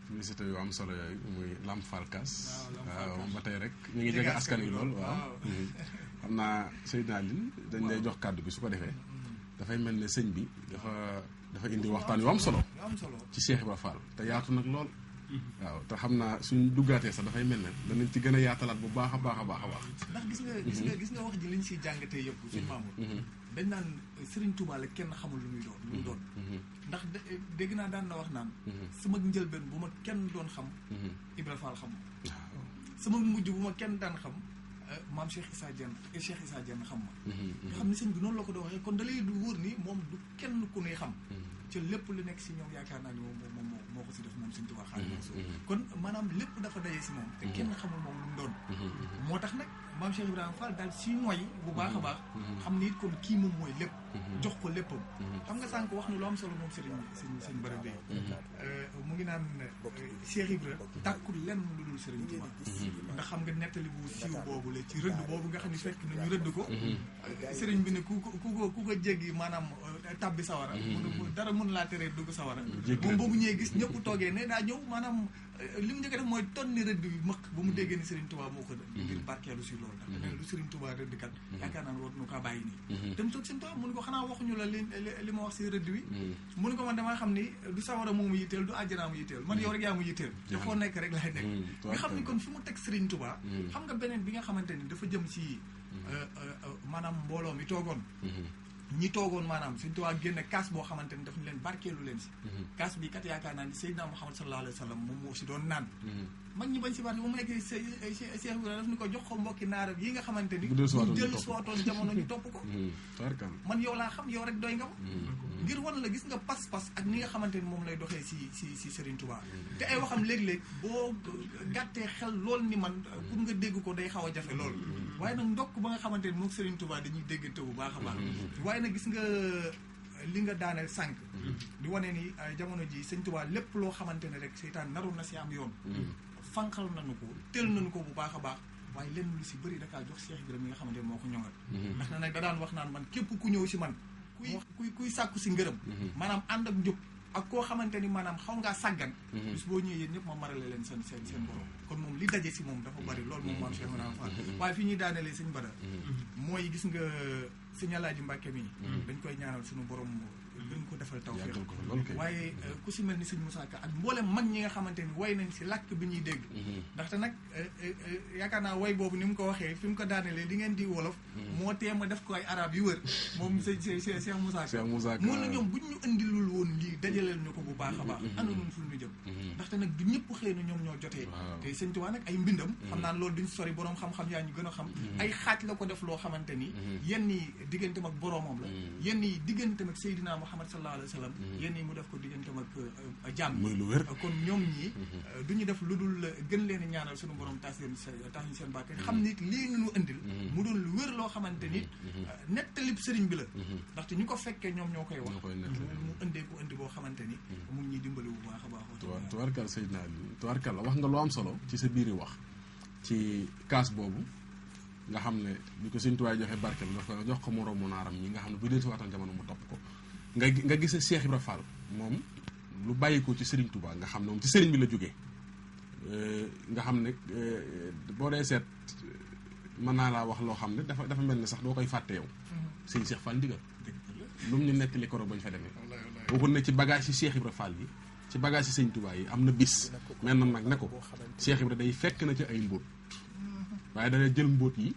publicité yu am solo yooyu muy Lamp Fall Cash waaw ba tey rek ñu ngi jege askan wi lool waaw xam naa Seydina Aline dañ lay jox kàddu bi su ko defee dafay mel ne sëñ bi dafa indi waxtaan yu am solo ci Cheikh Ibra Fall te yaatu nag lool waaw te xam naa suñ duggaatee sax dafay mel ne danañ ci gën a yaatalaat bu baax a baax a baax a baax ndax gis nga wax ji liñ siy jàngatee yëpp suñu Mamour dañ naan Serigne Touba la kenn xamul lu muy doon ndax dégg naa daan na wax naan sama njëlbeen bu ma kenn doon xam Ibra Fall xam sama mujj bu ma kenn daan xam maam Cheikh Issa Diène xam ma nga xam ne sëñ bi noonu la ko doon waxee kon da lay du wóor ni moom du kenn ku nuy xam ci lépp lu nekk si ñoom yaakaar naa ni moom moo ko si def moom Sëñ Tuubaa Xaadimu kon maanaam lépp dafa daje si moom te kenn xamul moom lu mu doon moo tax nag maam Cheikh Ibrahima Fall daal si mooy bu baax a baax xam ni it kon kii moom mooy lépp jox ko léppam xam nga sànq wax na lu am solo moom sëñ Bara Beye mu ngi naan Cheikh Ibra tàkkul lenn lu dul Sëriñ Tuubaa ndax xam nga nettali bu siiw boobu la ci rëdd boobu nga xam ne fekk na ñu rëdd ko sëriñ bi ne ku ko jéggi maanaam tabbi sawara dara mën laa teree dugg sawara moom boobu ñëwee gis ñëpp toogee ne daa ñëw maanaam li mu njëkk a def mooy tonni rëdd bi mëq ba mu déggee ni Serigne Touba moo ko def ngir barkeelu si loolu ndax ne lu Serigne Touba rëdd kat yaakaar naa ne war nu kaa bàyyi nii dem toog Serigne Touba mu ne ko xanaa waxuñu la li ma wax si rëdd wi mu ne ko man damaa xam ni du sawara moomu yitteel du àjjana mu yitteel man yow rek yaa mu yitteel te foo nekk rek laay nekk nga xam ni kon fi mu teg Serigne Touba xam nga beneen bi nga xamante ni dafa jëm si maanaam mbooloo mi toogoon ñi toogoon maanaam Sëñ Tuubaa génne kaas boo xamante ni daf ñu leen barkeelu leen si kaas bi kat yaakaar naa ni Seydina Muhammad sallallahu alayhi wa sallam moom moo si doon naan mag ñi bañ si barke ba mu nekk Cheikh Ibrahima daf ni ko jox ko mbokki naarab yi nga xamante ni bu jël suwaatoon jamono ñu topp ko man yow laa xam yow rek doy nga ma ngir wan la gis nga pas-pas ak ni nga xamante ni moom lay doxee si Serigne Touba te ay waxam léeg-léeg boo gàttee xel lool ni man pour nga dégg ko day xaw a jafe lool waaye nag ndokk ba nga xamante ni moom Serigne Touba dañuy déggante bu baax a baax waaye nag gis nga li nga daaneel sànq di wane ni jamono ji Sëñ Touba lépp loo xamante ne rek seytaan naroon na si am yoon fanqal nañu ko tël nañu ko bu baax a baax waaye lenn lu si bëri dakaa jox Cheikh Ibrahima mi nga xamante ne moo ko ñoŋal ndax na nag da daan wax naan man képp ku ñëw si man kuy sàkku si ngërëm maanaam ànd ak njub ak koo xamante ni maanaam xaw ngaa sàggan bis boo ñëwee yéen ñëpp ma marale leen seen borom kon moom li daje si moom dafa bari loolu moom maam Cheikh Ibrahima Fall waaye fi ñuy daanelee sëñ Bada mooy gis nga sëñ Alaaji Mbàkke mi dañ koy ñaanal suñu borom gën ko defal tawfeex waaye ku si mel ni sëñ Moussa Ka ak mboolem mag ñi nga xamante ni way nañ si làkk bi ñuy dégg ndaxte nag yaakaar naa way boobu ni mu ko waxee fi mu ko daanelee li ngeen di wolof moo teema def ko ay arab yu wër moom Cheikh Moussa Ka moo na ñoom buñ ñu indilul woon lii dajaleel ñu ko bu baax a baax ana nun fu ñu jëm ndaxte nag du ñëpp xëy na ñoom ñoo jotee te sëñ Tuubaa nag ay mbindam xam naa loolu duñ sori boroom xam-xam yaa ñu gën a xam ay xaaj la ko def loo xamante ni yenn yi digganteem ak boroomam la yenn yi digganteem ak Seydina Muhammad sallallahu alayhi wa sallam yenn yi mu def ko digganteem ak jàmm kon ñoom ñi du ñu def lu dul gën leen ñaanal suñu borom tax ñu seen bàkke xam nit lii ñu indil mu doon lu wér loo xamante ni nettalib sëriñ bi la ndaxte ñu ko fekkee ñoom ñoo koy wax mu indee ko indi boo xamante ni mu ngi ñuy dimbali bu baax a baax tubaarkal Seydina Ali tubaarkal wax nga lu am solo ci sa biiri wax ci kaas boobu nga xam ne bi ko Sëñ Tuubaa joxe barke bi dafa jox ko moroomu naaram ñi nga xam ne bu dee si waatoon jamono mu topp ko nga gis Cheikh Ibra Fall moom lu bàyyi ko ci Serigne Touba nga xam ne moom ci Serigne bi la jógee nga xam ne boo dee seet mën naa laa wax loo xam ne dafa mel ne sax doo koy fàtte yow sëñ Cheikh Fall ndigal lu mu ñu nettali koro bañ fa demee waxul ne ci bagage yi Cheikh Ibra Fall yi ci bagage yi Sëñ Touba yi am na bis mel na nag ne ko Cheikh Ibra day fekk na ci ay mbóot waaye dana jël mbóot yi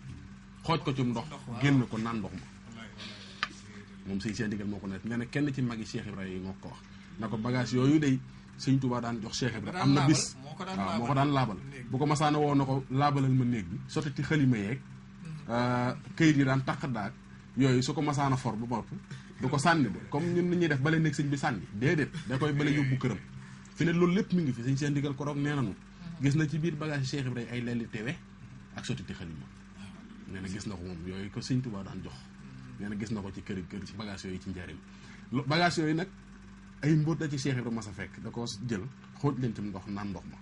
xooj ko ci ndox génn ko naan ndox ma moom sëñ Cheikh ndigal moo ko nekk nee na kenn ci magi Cheikh Ibra yi moo ko wax na ko bagage yooyu day Sëñ Touba daan jox Cheikh Ibra am na bis waaw moo ko daan laabal bu ko masaana woo na ko laabalal ma néeg bi sotti ci xalima yeeg këyit yi daan taq daag yooyu su ko masaana for bu bopp du ko sànni de comme ñun ni ñuy def bale nekk sëñ bi sànni déedéet da koy bale yóbbu këram fi ne loolu lépp mi ngi fi sëñ Cheikh ndigal ko roog nee nanu gis na ci biir bagage Cheikh Ibra ay lelli tewe ak sotti ci xalima nee na gis na ko moom yooyu ko Sëñ Touba daan jox nee na gis na ko ci kër ci bagage yooyu ci njariñ bagage yooyu nag ay mbóot da ci Cheikh Ibra mas a fekk da ko jël xóot leen ci ndox naan ndox ma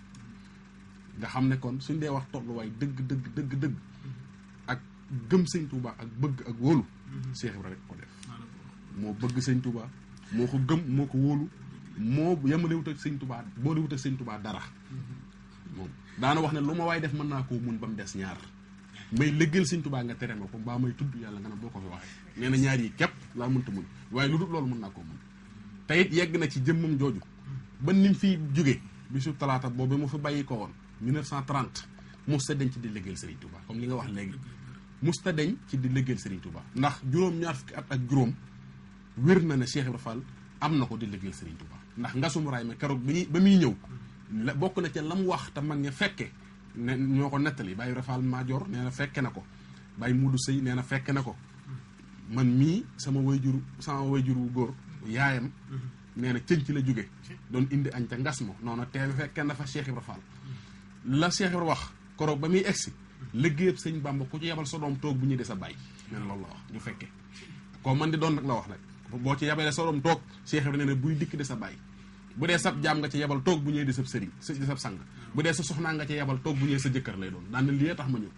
nga xam ne kon suñ dee wax tolluwaay dëgg ak gëm Sëñ Touba ak bëgg ak wóolu Cheikh Ibra rek ko def moo bëgg Sëñ Touba moo ko gëm moo ko wóolu moo yemalewut ak Sëñ Touba boolewut ak Sëñ Touba dara moom daana wax ne lu ma waay def mën naa koo mun ba mu des ñaar may lëggeel Sëñ Touba nga tere ma ko mbaa may tudd yàlla nga ne boo ko fi waxee nee na ñaar yi képp laa mënta mun waaye lu dul loolu mën naa koo mun te it yegg na ci jëmmam jooju ba nim fi jóge bisu talaata boobu mu fi bàyyi ko woon 1930 musta deñ ci di liggéeyal Serigne Touba comme li nga wax léegi musta deñ ci di liggéeyal Serigne Touba ndax juróom-ñaar fukki at ak juróom wér na ne Cheikh Ibra Fall am na ko di liggéeyal Serigne Touba ndax ngasum raay ma keroog ba muy ñëw bokk na ca la mu wax te mag ña fekke ne ñoo ko nettali Baye Ibra Fall Maajoor nee na fekke na ko Baye Muudu Sëy nee na fekke na ko man mii sama wayjuru góor yaayam nee na cënc la jóge doon indi añ ca ngas ma noonu teewe fekkee na fa Cheikh Ibra Fall la Cheikh Ibra wax koroog ba muy egsi liggéeyab Sëñ Bàmba ku ci yebal sa doom toog bu ñuy de sa bàyyi nee na loolu la wax ñu fekkee ko man di doon nag la wax nag boo ci yebalee sa doom toog Cheikh Ibra nee na buy dikk de sa bàyyi bu dee sab jaam nga ci yebal toog bu ñëwee di sab sëriñ di sab sang bu dee sa soxnaa nga ci yebal toog bu ñëwee sa jëkkër lay doon daan na lii tax ma ñëw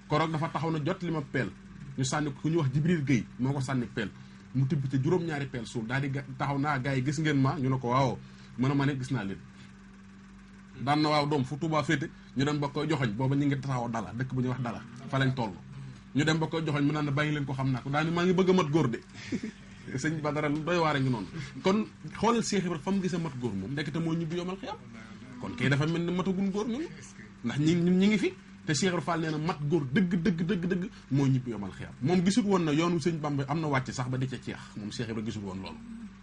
koroog dafa taxaw na jot li ma peel ñu sànni ku ñu wax Jibril Guèye moo ko sànni peel mu tibb ca juróom-ñaari peel suul daal di taxaw naa gars yi gis ngeen ma ñu ne ko waaw mën a ma ne gis naa leen daan na waaw doom fu Tuubaa féete ñu dem ba koy joxoñ booba ñu ngi taxaw dala dëkk bu ñuy wax dala fa lañ toll ñu dem ba koy joxoñ mu naan na bàyyi leen ko xam naa ko daani maa ngi bëgg a mat góor de sëñ Badara lu doy waare ngi noonu kon xoolal Cheikh Ibra fa mu gisee mat góor moom ndekete moo ñibbi yomal xiyam kon kay dafa mel ni matagun góor ñun ndax ñun ñi ngi fi te Cheikh Ibra Fall nee na mat góor dëgg moo ñibbi yomal xiyam moom gisul woon na yoonu sëñ Bamba am na wàcc sax ba di ca ceex moom Cheikh Ibra gisul woon loolu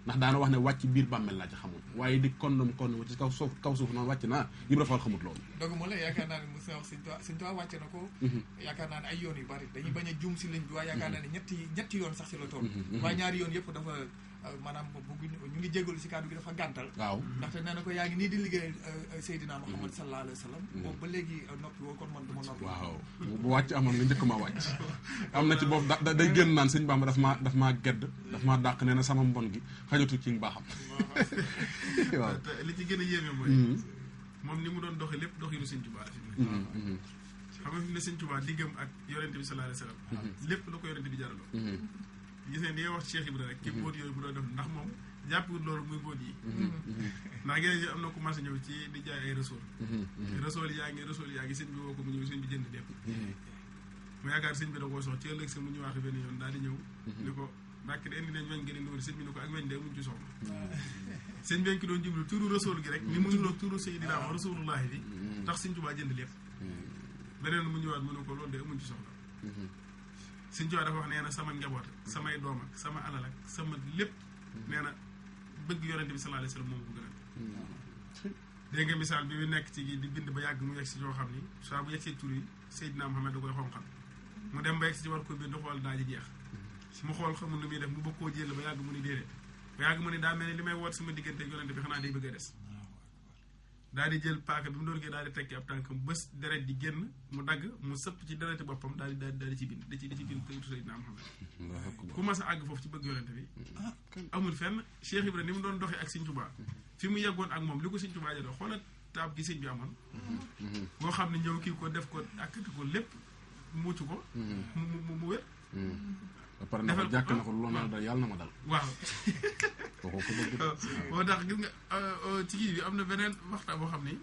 ndax daana wax ne wàcc biir bàmmeel laa ci xamul waaye di kondom ci kaw suuf noonu wàcc naa Ibra Fall xamut loolu donc mu la yaakaar naa ne mu wax Sëñ Tuubaa wàcce na ko yaakaar naa ne ay yoon yu bari dañuy bañ a juum si liñ bi waaye yaakaar naa ne ñetti yoon sax si la toll waaye ñaari yoon yëpp dafa maanaam ñu ngi jégalu si kàddu gi dafa gàntal waaw ndaxte nee na ko yaa ngi nii di liggéey Seydina Muhammad sallallahu alayhi wa sallam boobu ba léegi noppi woo kon man du ma noppi waaw bu wàcc amoon nga njëkk maa wàcc am na ci boobu day génn naan sëñ Bamba daf maa gedd daf maa dàq nee na sama mbon gi xajatu ci mbaaxam waaw li ci gën a yéeme mooy moom ni mu doon doxee lépp doxinu sëñ Tuubaa xam nga fi ne sëñ Tuubaa diggam ak yonente bi sallallahu alayhi wa sallam lépp la ko yonente bi jaraloo gis ne di nga wax Cheikh Ibra rek ci mbóot yooyu bu doon def ndax moom jàppul loolu muy mbóot yi ndax gene ji am na commencé ñëw ci di jaay ay rasool yaa ngi sëñ bi woo ko mu ñëw sëñ bi jënd lépp mu yaakaar sëñ bi da koo sox ci ëllëg sa mu ñu wax benn yoon daal di ñëw ni ko bàkk de indi nañ weñ ngeen indi woon sëñ bi ni ko ak weñ de muñ ci soxla sëñ bi ki doon jublu turu rasool gi rek ni mu nuloo turu Seydina Rasulullahi bi tax sëñ Tuubaa jënd lépp beneen mu ñëwaat mu ne ko loolu de amuñ ci soxla Sëñ Tuubaa dafa wax nee na sama njaboot samay doom ak sama alal ak sama lépp nee na bëgg yonente bi sallallahu alayhi wa sallam moom bu gën a dégg nga misaal bi mu nekk ci gi di bind ba yàgg mu yegg si ñoo xam ni soit bu yegg see tur yi Seydina Muhammad da koy xonqal mu dem ba yegg si ci war ko bind xool daa ji jeex mu xool xamul lu muy def mu bëgg koo jël ba yàgg mu ni déedéet ba yàgg mu ni daa mel ni li may woot sama diggante yonente bi xanaa day bëgg a des daal di jël paaka bi mu doon gee daal di tekki ab tànkam bés deret di génn mu dagg mu sëpp ci dereti boppam daal di ci bind da ci bind këyitu Seydina Muhammad ku mas a àgg foofu ci bëgg yonente bi amul fenn Cheikh Ibra ni mu doon doxee ak Sëñ Tuubaa fi mu yeggoon ak moom li ko Sëñ Tuubaa jëlee xoolal taab gi sëñ bi amoon boo xam ne ñëw kii ko def ko akkati ko lépp mucc ko mu wér ba pare na ko jàkk na ko lu la dal yàlla na ma dal waaw kooku ko bëgg moo tax gis nga ci kii bi am na beneen waxtaan boo xam ni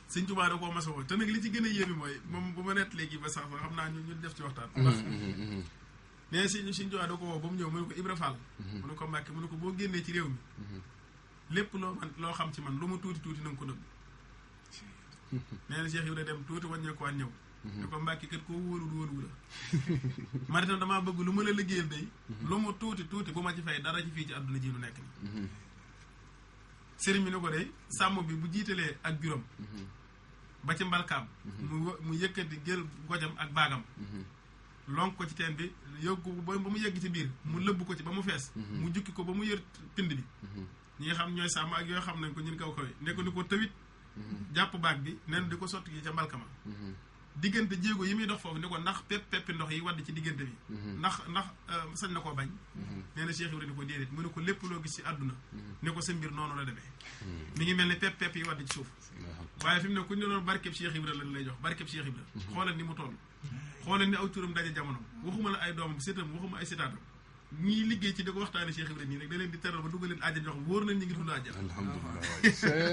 sëñ Tuubaa da koo mas a woo te nag li ci gën a yéeme mooy moom bu ma nett léegi ba sax xam naa ñu def ci waxtaan ndax mais sëñ Tuubaa da ko woo ba mu ñëw mu ne ko Ibra Fall mu ne ko Mbàkke mu ne ko boo génnee ci réew mi lépp loo xam ci man lu ma tuuti tuuti na nga ko nëbb nee na Cheikh Ibra dem tuuti wàññeekuwaat ñëw ne ko Mbàkke kat koo wóolu la man itam damaa bëgg lu ma la liggéeyal day lu mu tuuti tuuti bu ma ci fay dara ci fii ci àdduna ji lu nekk nii sëriñ bi ne ko day sàmm bi bu jiitalee ak juróom ba ci mbalkaam mu yëkkati jël gojam ak baagam lonk ko ci teen bi yóbbu ba mu yegg ci biir mu lëbb ko ci ba mu fees mu jukki ko ba mu yër pind bi ñi nga xam ñooy sàmm ak yoo xam nañ ko ñun kaw kawe ne ko ni ko tawit jàpp baag bi nen di ko sotti gi ca mbalkama diggante jéego yi muy dox foofu ni ko ndax peppi ndox yi wadd ci diggante bi ndax sañ na koo bañ nee na Cheikh Ibrahima ni ko déedéet mu ne ko lépp loo gis ci àdduna ne ko sa mbir noonu la demee mi ngi mel ne pepp yi wadd ci suuf waaye fi mu ne ku ñu doon barkeb Cheikh Ibrahima lañ lay jox barkeb Cheikh Ibrahima xoolal ni mu toll xoolal ni aw turam daje jamono waxuma la ay doomam sétam waxuma ay sétaatam ñii liggéey ci di ko waxtaane Cheikh Ibrahima nii rek da leen di teral ba dugal leen àjjana jox wóor nañ ñu ngi dund àjjana alhamdulilah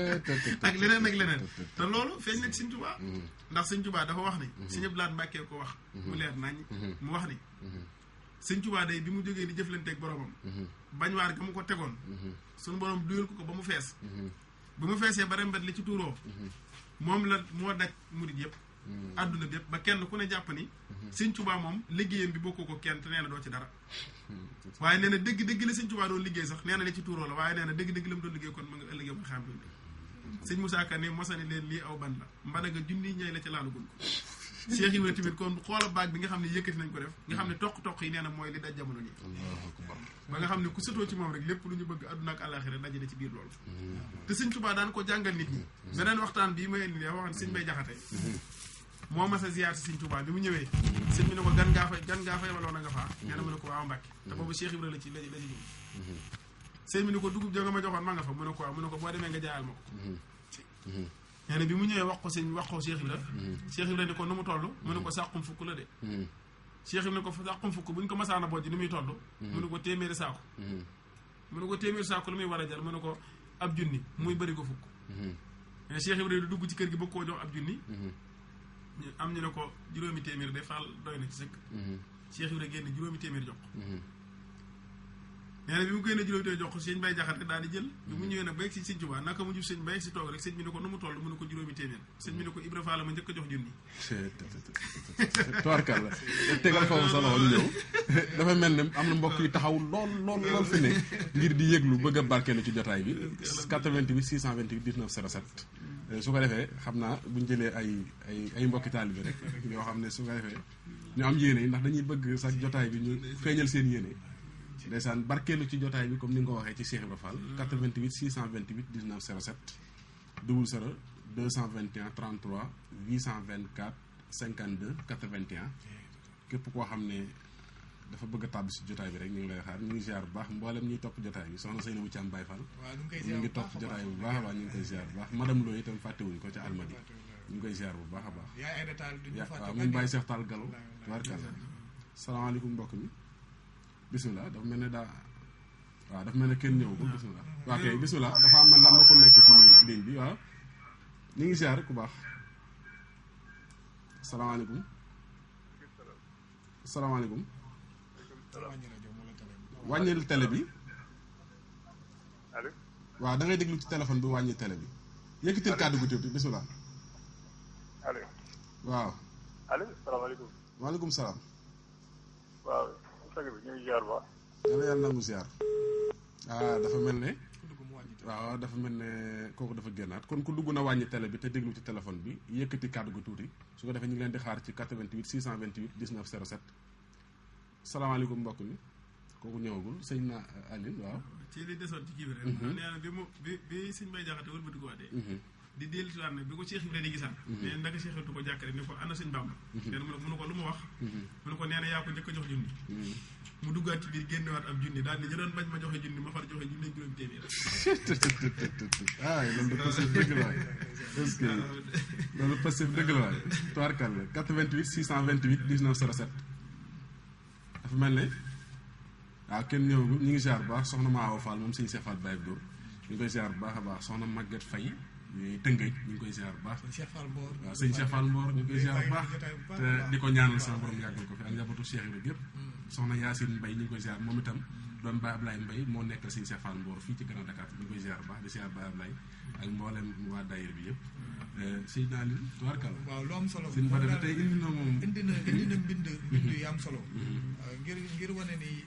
ak leneen te loolu feeñ na ci Sëñ Tuubaa ndax Sëñ Tuubaa dafa wax ni Sëñ Abdu Lahat Mbàkke ko wax mu leer nañ mu wax ni Sëñ Tuubaa day bi mu jógee di jëflanteeg boromam bañ waar ga mu ko tegoon suñu borom duyal ko ba mu fees ba mu feesee ba rembet li ci tuuroo moom la moo daj murit yëpp àdduna bi yëpp ba kenn ku ne jàpp ni Sëñ Tuubaa moom liggéeyam bi bokkoo ko kenn te nee na doo ci dara waaye nee na dëgg la Sëñ Tuubaa doon liggéey sax nee na li ci tuuroo la waaye nee na dëgg la mu doon liggéey kon ma nga ëllëgee ma xam sëñ Moussa Ka ni mosani leen lii aw ban la mbana nga junni ñay la ci laalu gun ko Cheikh Ibrahima tamit kon xoola baag bi nga xam ne yëkkati nañ ko def nga xam ne toq yi nee na mooy li daj jamono nii ba nga xam ne ku sëtoo ci moom rek lépp lu ñu bëgg àdduna ak àllaaxira daje na ci biir loolu te Sëñ Tuubaa daan ko jàngal nit ñi beneen waxtaan bii may indi wax ne sëñ Bay Jaxate moo mas a ziyaar si Sëñ Tuubaa bi mu ñëwee sëñ bi ne ko gan ngaa fa yebaloon a nga faa nee na mu ne ko waaw Mbàkke te boobu Cheikh Ibrahima la ci sëñ bi ne ko dugub ja nga ma joxoon ma nga fa mu ne ko waaw mu ne ko boo demee nga jaayal ma ko nee na bi mu ñëwee wax ko Cheikh Ibrahima Cheikh Ibrahima ne ko nu mu toll mu ne ko sàqum fukk la de Cheikh Ibrahima ne ko sàqum fukk bu ñu ko masaana bojj ni muy toll mu ne ko téeméeri saako mu ne ko téeméeri saako lu muy war a jar mu ne ko ab junni muy bëri ko fukk mais Cheikh Ibrahima di dugg ci kër gi bëgg koo jox ab junni am ñu ne ko juróomi téeméer de faal doy na ci sëkk Cheikh Ibrahima génn juróomi téeméer jox ko nee na bi mu génnee juróomi téeméer jox ko sëñ Bay Jaxate daal di jël bi mu ñëwee nag ba yegg si Sëñ Tuubaa naka mu jub sëñ Bay si toog rek sëñ bi ne ko nu mu toll mu ne ko juróomi téeméer sëñ bi ne ko Ibra Faal ma njëkk a jox junni tubaarkàlla tegal foofu sa loxo ñu ñëw dafa mel ne am na mbokk yu taxaw lool fi ne ngir di yëglu bëgg a barkeelu ci jotaay bi 88 628 19 07 su ko defee xam naa buñ jëlee ay mbokki taalibe rek yoo xam ne su ko defee ñu am yéene yi ndax dañuy bëgg sax jotaay bi ñu feeñal seen yéene ndeysaan barkeelu ci jotaay bi comme ni nga ko waxee ci Cheikh Ibra Fall 88 628 19 07 00 221 33 824 52 81 képp koo xam ne dafa bëgg a tàbbi si jotaay bi rek ñu ngi lay xaar ñu ngi ziar bu baax mboolem ñuy topp jotaay bi soxna Seynabou Thiam Baye Fall ñu ngi topp jotaay bu baax a baax ñu ngi koy ziar bu baax madame Lo itam fàttewuñu ko ca Almadi ñu ngi koy ziar bu baax a baax waaw moom Baye Cheikh Tall Gallo tubaarkàlla salaamaaleykum mbokk mi bisimilah dafa mel ne dafa mel ne kenn ñëwagul bisimilah waaw kay bisimilah dafa am na ko nekk ci ligne bi waaw ñu ngi ziar ku baax salaamaaleykum salaamaaleykum wàññil télé bi allo waaw da ngay déglu ci téléphone bi wàññi télé bi yëkkatil kàddu gu tuuti bisimilah allo waaw allo salaamaaleykum waaleykum salaam waaw sëñ bi ñu ngi ziar ba yàlla nangu ziar dafa mel ne waaw dafa mel ne kooku dafa génnaat kon ku dugg na wàññi télé bi te déglu ci téléphone bi yëkkati kàddu gu tuuti su ko defee ñu ngi leen di xaar ci 88 628 19 07 salaamaaleykum mbokk mi kooku ñëwagul sëñ na Aline waaw ci li desoon ci kii bi rek nee na bi sëñ Bay Jaxate wëlbati ko waatee di dellu si waat nag bi ko Cheikh Ibrahima di gisaan nee naka Cheikh du ko jàkkale ni ko ana sëñ Bamba nee na mu ne ko lu mu wax mu ne ko nee na yaa ko njëkk a jox junni mu duggaat ci biir génnewaat ab junni daal ni ñu doon bañ ma joxe junni ma far joxe junni juróom téeméer loolu de passif dëgg la waay est-ce que loolu passif dëgg la waay tubaarkal la 88 628 19 07 dafa mel ne waaw kenn ñëwagul ñu ngi ziar bu baax soxna Maawa Fall moom sëñ Cheikh Fall Baye Dóor ñu ngi koy ziar bu baax a baax soxna Maguette Faye ñuy Tëngëj ñu ngi koy ziar bu baax waaw sëñ Cheikh Fall Mboor ñu ngi koy ziar bu baax te di ko ñaanal sama borom yàggal ko fi ak njabootu Cheikh Ibrahima yëpp soxna Yacine Mbaye ñu ngi koy ziar moom itam doon Baye Ablaye Mbaye moo nekkal sëñ Cheikh Fall Mboor fii ci Grand Dakar ñu ngi koy ziar bu baax di ziar Baye Ablaye ak mboolem waa daayir bi yëpp sëñ naa leen tubaarkal waaw lu am solo sëñ Bada tey indi na moom indi na mbind yu am solo ngir wane ni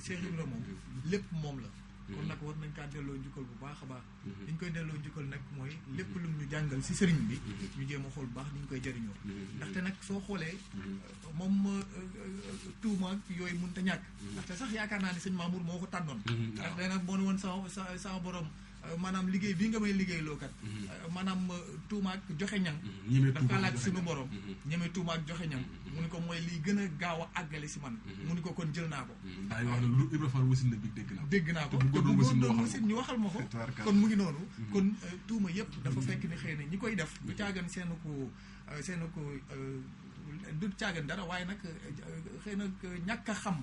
Cheikh Ibrahima moom lépp moom la kon nag war nañ kaa delloo njukkal bu baax a baax li ñu koy delloo njukkal nag mooy lépp lu ñu jàngal si sëriñ bi ñu jéem a xool bu baax ni ñu koy jëriñoo ndaxte nag soo xoolee moom tuuma yooyu mënut a ñàkk ndaxte sax yaakaar naa ne sëñ Mamour moo ko tànnoon ndaxte nag moo ne woon sama borom maanaam liggéey bii nga may liggéeyloo kat maanaam tuumaak joxe ñam dafa laaj suñu borom ñeme tuumaak joxe ñam mu ni ko mooy lii gën a gaaw a àggale si man mu ni ko kon jël naa ko ay wax na lu Ibra Fall wasin na bi dégg naa ko te bu doon wasin ñu waxal ma ko kon mu ngi noonu kon tuuma yëpp dafa fekk ni xëy na ñi koy def du caagan seen ko du caagan dara waaye nag xëy na ñàkk a xam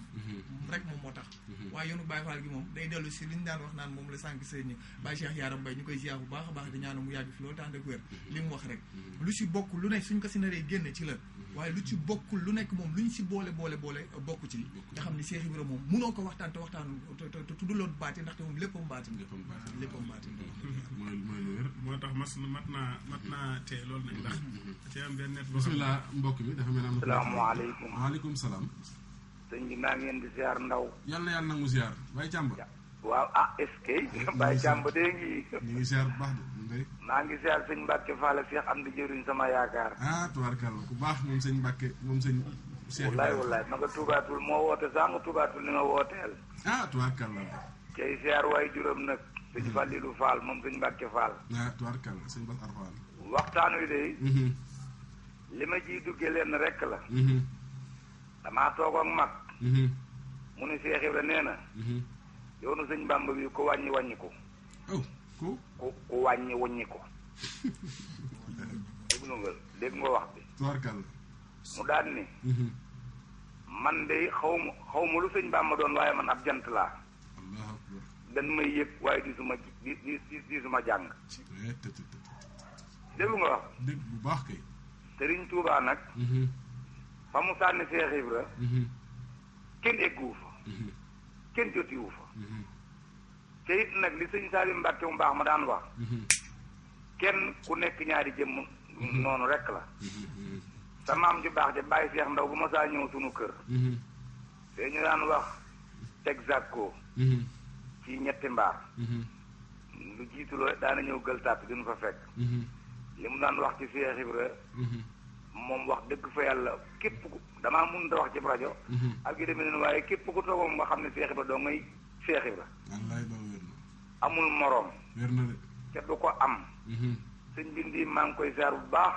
rek moom moo tax waaye yoonu Baye Fall gi moom day dellu si li ñu daan wax naan moom la sànq sëñ Baye Cheikh Yaram Mbaye ñu koy ziar bu baax a baax di ñaanal mu yàgg fi loolu tànd ak wér li mu wax rek lu si bokk lu nekk suñ ko si naree génne ci la waaye lu ci bokkul lu nekk moom lu ñu si boole bokk ci nga xam ni Cheikh Ibrahima moom munoo ko waxtaan te te tudduloon baati ndaxte moom léppam baatin mooy lu wér moo tax mat naa tee loolu nag ndax ci am benn net bismillah mbokk mi dafa mel am salaamaaleykum waaleykum salaam sëñ bi maa ngi leen di ziar ndaw yàlla na yàlla nangu ziar Baye Càmba waaw est-ce que Baye Càmba dee ngi ñu ngi ziar bu baax de maa ngi ziar sëñ Mbàkke Fall Cheikh am di jëriñ sama yaakaar tubaarkàlla ku baax moom sëñ Mbàkke moom sëñ Cheikh wallaay ma nga tubaatul moo woote sax nga tubaatul ni nga wooteel tubaarkàlla cay ziar waay juróom nag sëñ Fallilu Fall moom sëñ Mbàkke Fall tubaarkàlla sëñ Bas Arfal waxtaan wi de li ma ciy duggee leen rekk la damaa toog ak mag mu ni Cheikh Ibra nee na yoonu sëñ Bamba bi ku wàññi ko ku wàññi ko dégg nga wax bi tubaarkàlla mu daan ni man de xaw ma lu sëñ Bamba doon waaye man ab jant laa allahu akbar dan may yëg waaye di suma jàng dégg nga wax dégg bu baax kay Sëriñ Tuubaa nag fa mu sànni Cheikh Ibra kenn egguwu fa kenn jotiwu fa te it nag li sëñ Salim Mbàkke mu baax ma daan wax kenn ku nekk ñaari jëmm noonu rek la sa maam ju baax ja bàyyi Seex Ndaw bu ma saa ñëw sunu kër te ñu daan wax Texaco ci ñetti mbaar lu jiituloo daana ñëw gël tàpp duñu fa fekk li mu daan wax ci Cheikh Ibra moom wax dëgg fa yàlla képp ku damaa mun da wax ci rajo ak yu demee noonu waaye képp ku toogoon nga xam ne Cheikh Ibra doo ngay Cheikh Ibra amul moroom wér na de te du ko am sëñ bindi maa ngi koy ziar bu baax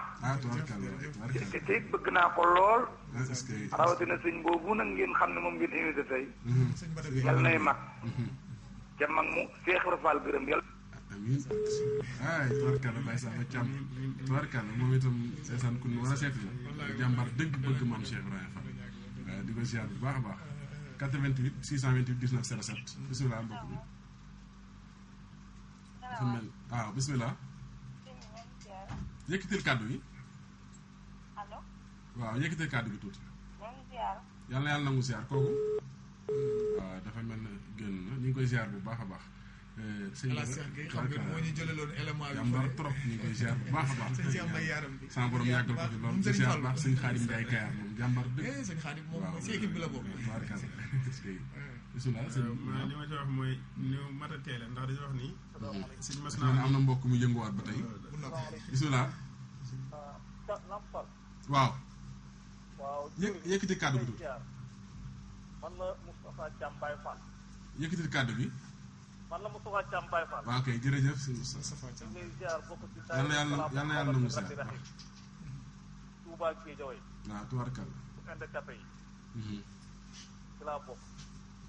te it bëgg naa ko lool rawatina sëñ boobu nag ngeen xam ne moom ngeen invité tey yàlla nay mag te mag mu Cheikh Ibra Fall gërëm yàlla amiin tubaarkàlla Baye Samba Thiam tubaarkàlla moom itam seesaan ku ñu war a seeti la jàmbar dëgg bëgg maam Cheikh Ibrahima Fall di ko ziar bu baax a baax 88 628 19 07 bisimilah mbokk bi dafa mel waaw bisimilah yëkkatil kàddu gi waaw yëkkatil kàddu gi tuuti yàlla nangu ziar kooku waaw dafa mel ne génn na ñu ngi koy ziar bu baax a baax sëñ Cheikh xam nga moo ñu jëlaloon élément bi jàmbar trop ñu ngi koy ziar bu baax a baax sëñ Cheikh Mbaye Yaram bi sama borom yàggal ko fi loolu di ziar bu baax sëñ Xaadim Njaay Kayaar moom jàmbar dëgg sëñ Xaadim moom si équipe bi la bokk bisimilah li ma ci wax mooy ñu mat a teele ndax dañu wax ni sëñ mas naa am na mbokk mu yënguwaat ba tey bisimilah waaw yëkkati kàddu gi tuuti man la Moustapha Thiam Baye Fall yëkkati kàddu gi man la Moustapha Thiam Baye Fall. waaw kay jërëjëf sëñ Moustapha Thiam. ñu ngi lay ziar bokk ci. yal na yàlla na mu ziar Touba Guédiawaye. waaw tubarkal. bu handicapé yi. ci laa bokk.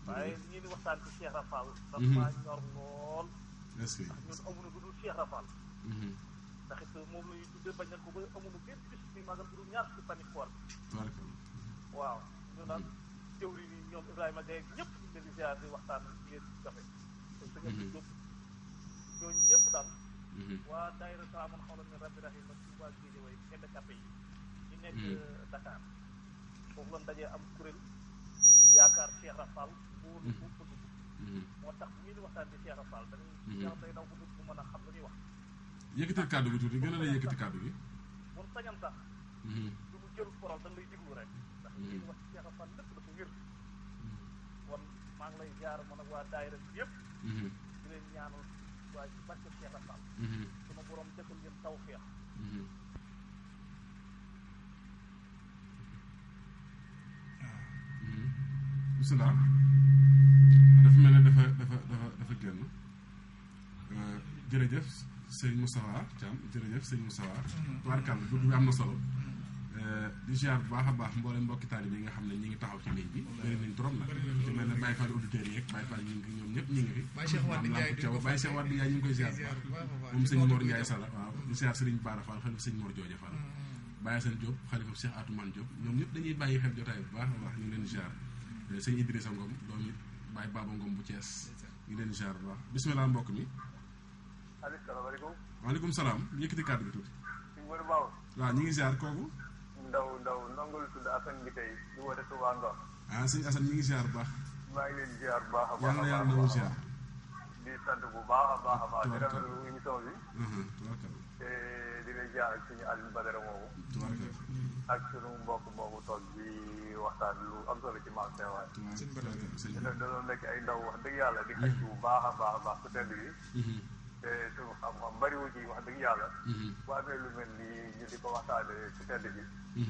waaye li ngeen di waxtaan ci Cheikh Rafal. dafa maa ñor lool. est-ce que ndax ñun amuñu lu dul Cheikh Rafal. ndax it moom la ñuy tuddee bañ nañ ko ba amuñu benn bis bi maanaam bu dul ñaar ci fan koor. tubarkal. waaw ñu naan jëwri ni ñoom Ibrahima Gueye ñëpp ñu ngi leen di ziar di waxtaan ak yéen jafe. te sëñ Abdou Diop ñooñu ñëpp daal. waa daayira Salaamun Xawlan min Rabbi Rahim ak Touba Guédiawaye handicapé yi. ñu nekk Dakar. foofu lañ dajee am kuréel yaakaar Cheikh Rafal boo lu ko dugg. moo tax bu ngeen di waxtaan di Cheikh Rafal dañuy yaram day daw bu dugg bu mën a xam lu ñuy wax. yëkkatil kàddu gi tuuti gën a la yëkkati kàddu gi. mun sañan sax. du mu jël parole dañ lay diglu rek. ndax li ñuy wax ci Cheikh Rafal lépp dafa wér. kon maa ngi lay jaar man ak waa daayira bi yëpp. di leen ñaanal waa ci barke Cheikh Rafal. sama borom defal ngeen tawfeex. bisimilah dafa mel ne dafa génn jërëjëf sëñ Moustapha Thiam jërëjëf sëñ Moustapha tubaarkàlla dugg bi am na solo di ziar bu baax a baax mboolem mbokki taalibe yi nga xam ne ñi ngi taxaw ci ligne bi bëri nañ trop nag ci mel ne Baye Fall auditeurs yi yeeg Baye Fall ñi ngi ñoom ñëpp ñi ngi fi Baye Cheikh Wade Ndiaye ñu ngi koy ziar bu baax moom sëñ Mor Ndiaye Sall waaw di ziar Serigne Bara Fall xalifa sëñ Mor Jooja Fall Baye Sène Diop xalifa Cheikh Atoumane Diop ñoom ñëpp dañuy bàyyi xel jotaay bu baax a baax ñu ngi leen ziar sëñ Idrissa Ngom doomu Baye Baba Ngom bu Thiès ñu ngi leen ziar bu baax bisimilah mbokk mi. asalaamaaleykum. waaleykum salaam yëkkati kàddu gi tuuti. waaw ñu ngi ziar kooku. ndaw ndongo lu tudd Assane bi tey di woote Touba Ngor. ah sëñ Assane ñu ngi ziar bu baax. maa ngi leen di ziar bu baax a baax. yàlla na yàlla na ziar. di sant bu baax a baax a baax. di rafetlu émission bi. tubarkalla. te di leen ziar ak suñu Alioune Badara moomu. tubarkalla. ak suñu mbokk moomu toog bi waxtaan lu am solo ci maam Sewaay. tubarkalla. dañoo nekk ay ndaw wax dëgg yàlla di xëcc bu baax a baax a baax su tedd gi. te suñu xam-xam bariwul ci wax dëgg yàlla. bu amee lu mel ni ñu di ko waxtaanee su tedd gi.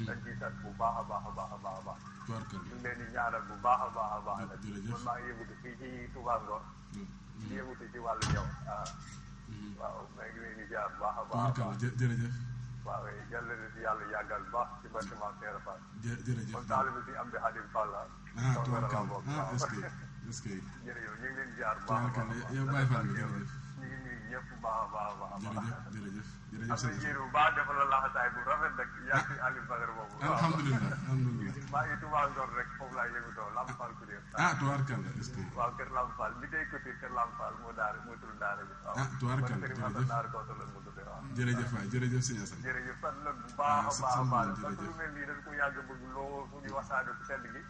dañ ciy sant bu baax a baax a baax a baax a baax. tubarkalla. ñu ngi leen di ñaanal bu baax a baax a baax. jërëjëf man maa ngi yëngatu fii ci Touba Ngor. di yëngatu ci wàllu jaw waaw maa ngi leen di jaar bu baax a baax. tubarkalla jërëjëf. waaw yàlla na si yàlla yàggal bu baax ci bâtiment Seera Fall. jërëjëf kon taalibe bi am di Xadim Fall la. tubarkalla est-ce que jërëjëf ñu ngi leen di jaar bu baax a baax. yow Baye Fall nga jërëjëf. ñu ngi nuyu ñëpp bu baax a baax a baax. jërëjëf am na yéen bu baax defal la laxasaay bu rafet nag yaa ngi Alioune Badara boobu. alhamdulilah alhamdulilah. maa ngi Touba Ngor rek foofu laa yëngatoo Lamp Fall Couture. tubarkalla est-ce que. waaw kër Lamp Fall bi tey Couture kër Lamp Fall moo daara moo tudd daara bi. tubarkalla jërëjëf waay jërëjëf sëñ Assane. jërëjëf sant nag bu baax a baax a baax parce que lu mel nii dañ ko yàgg bëgg lool fu ñuy waxtaane su tedd gi.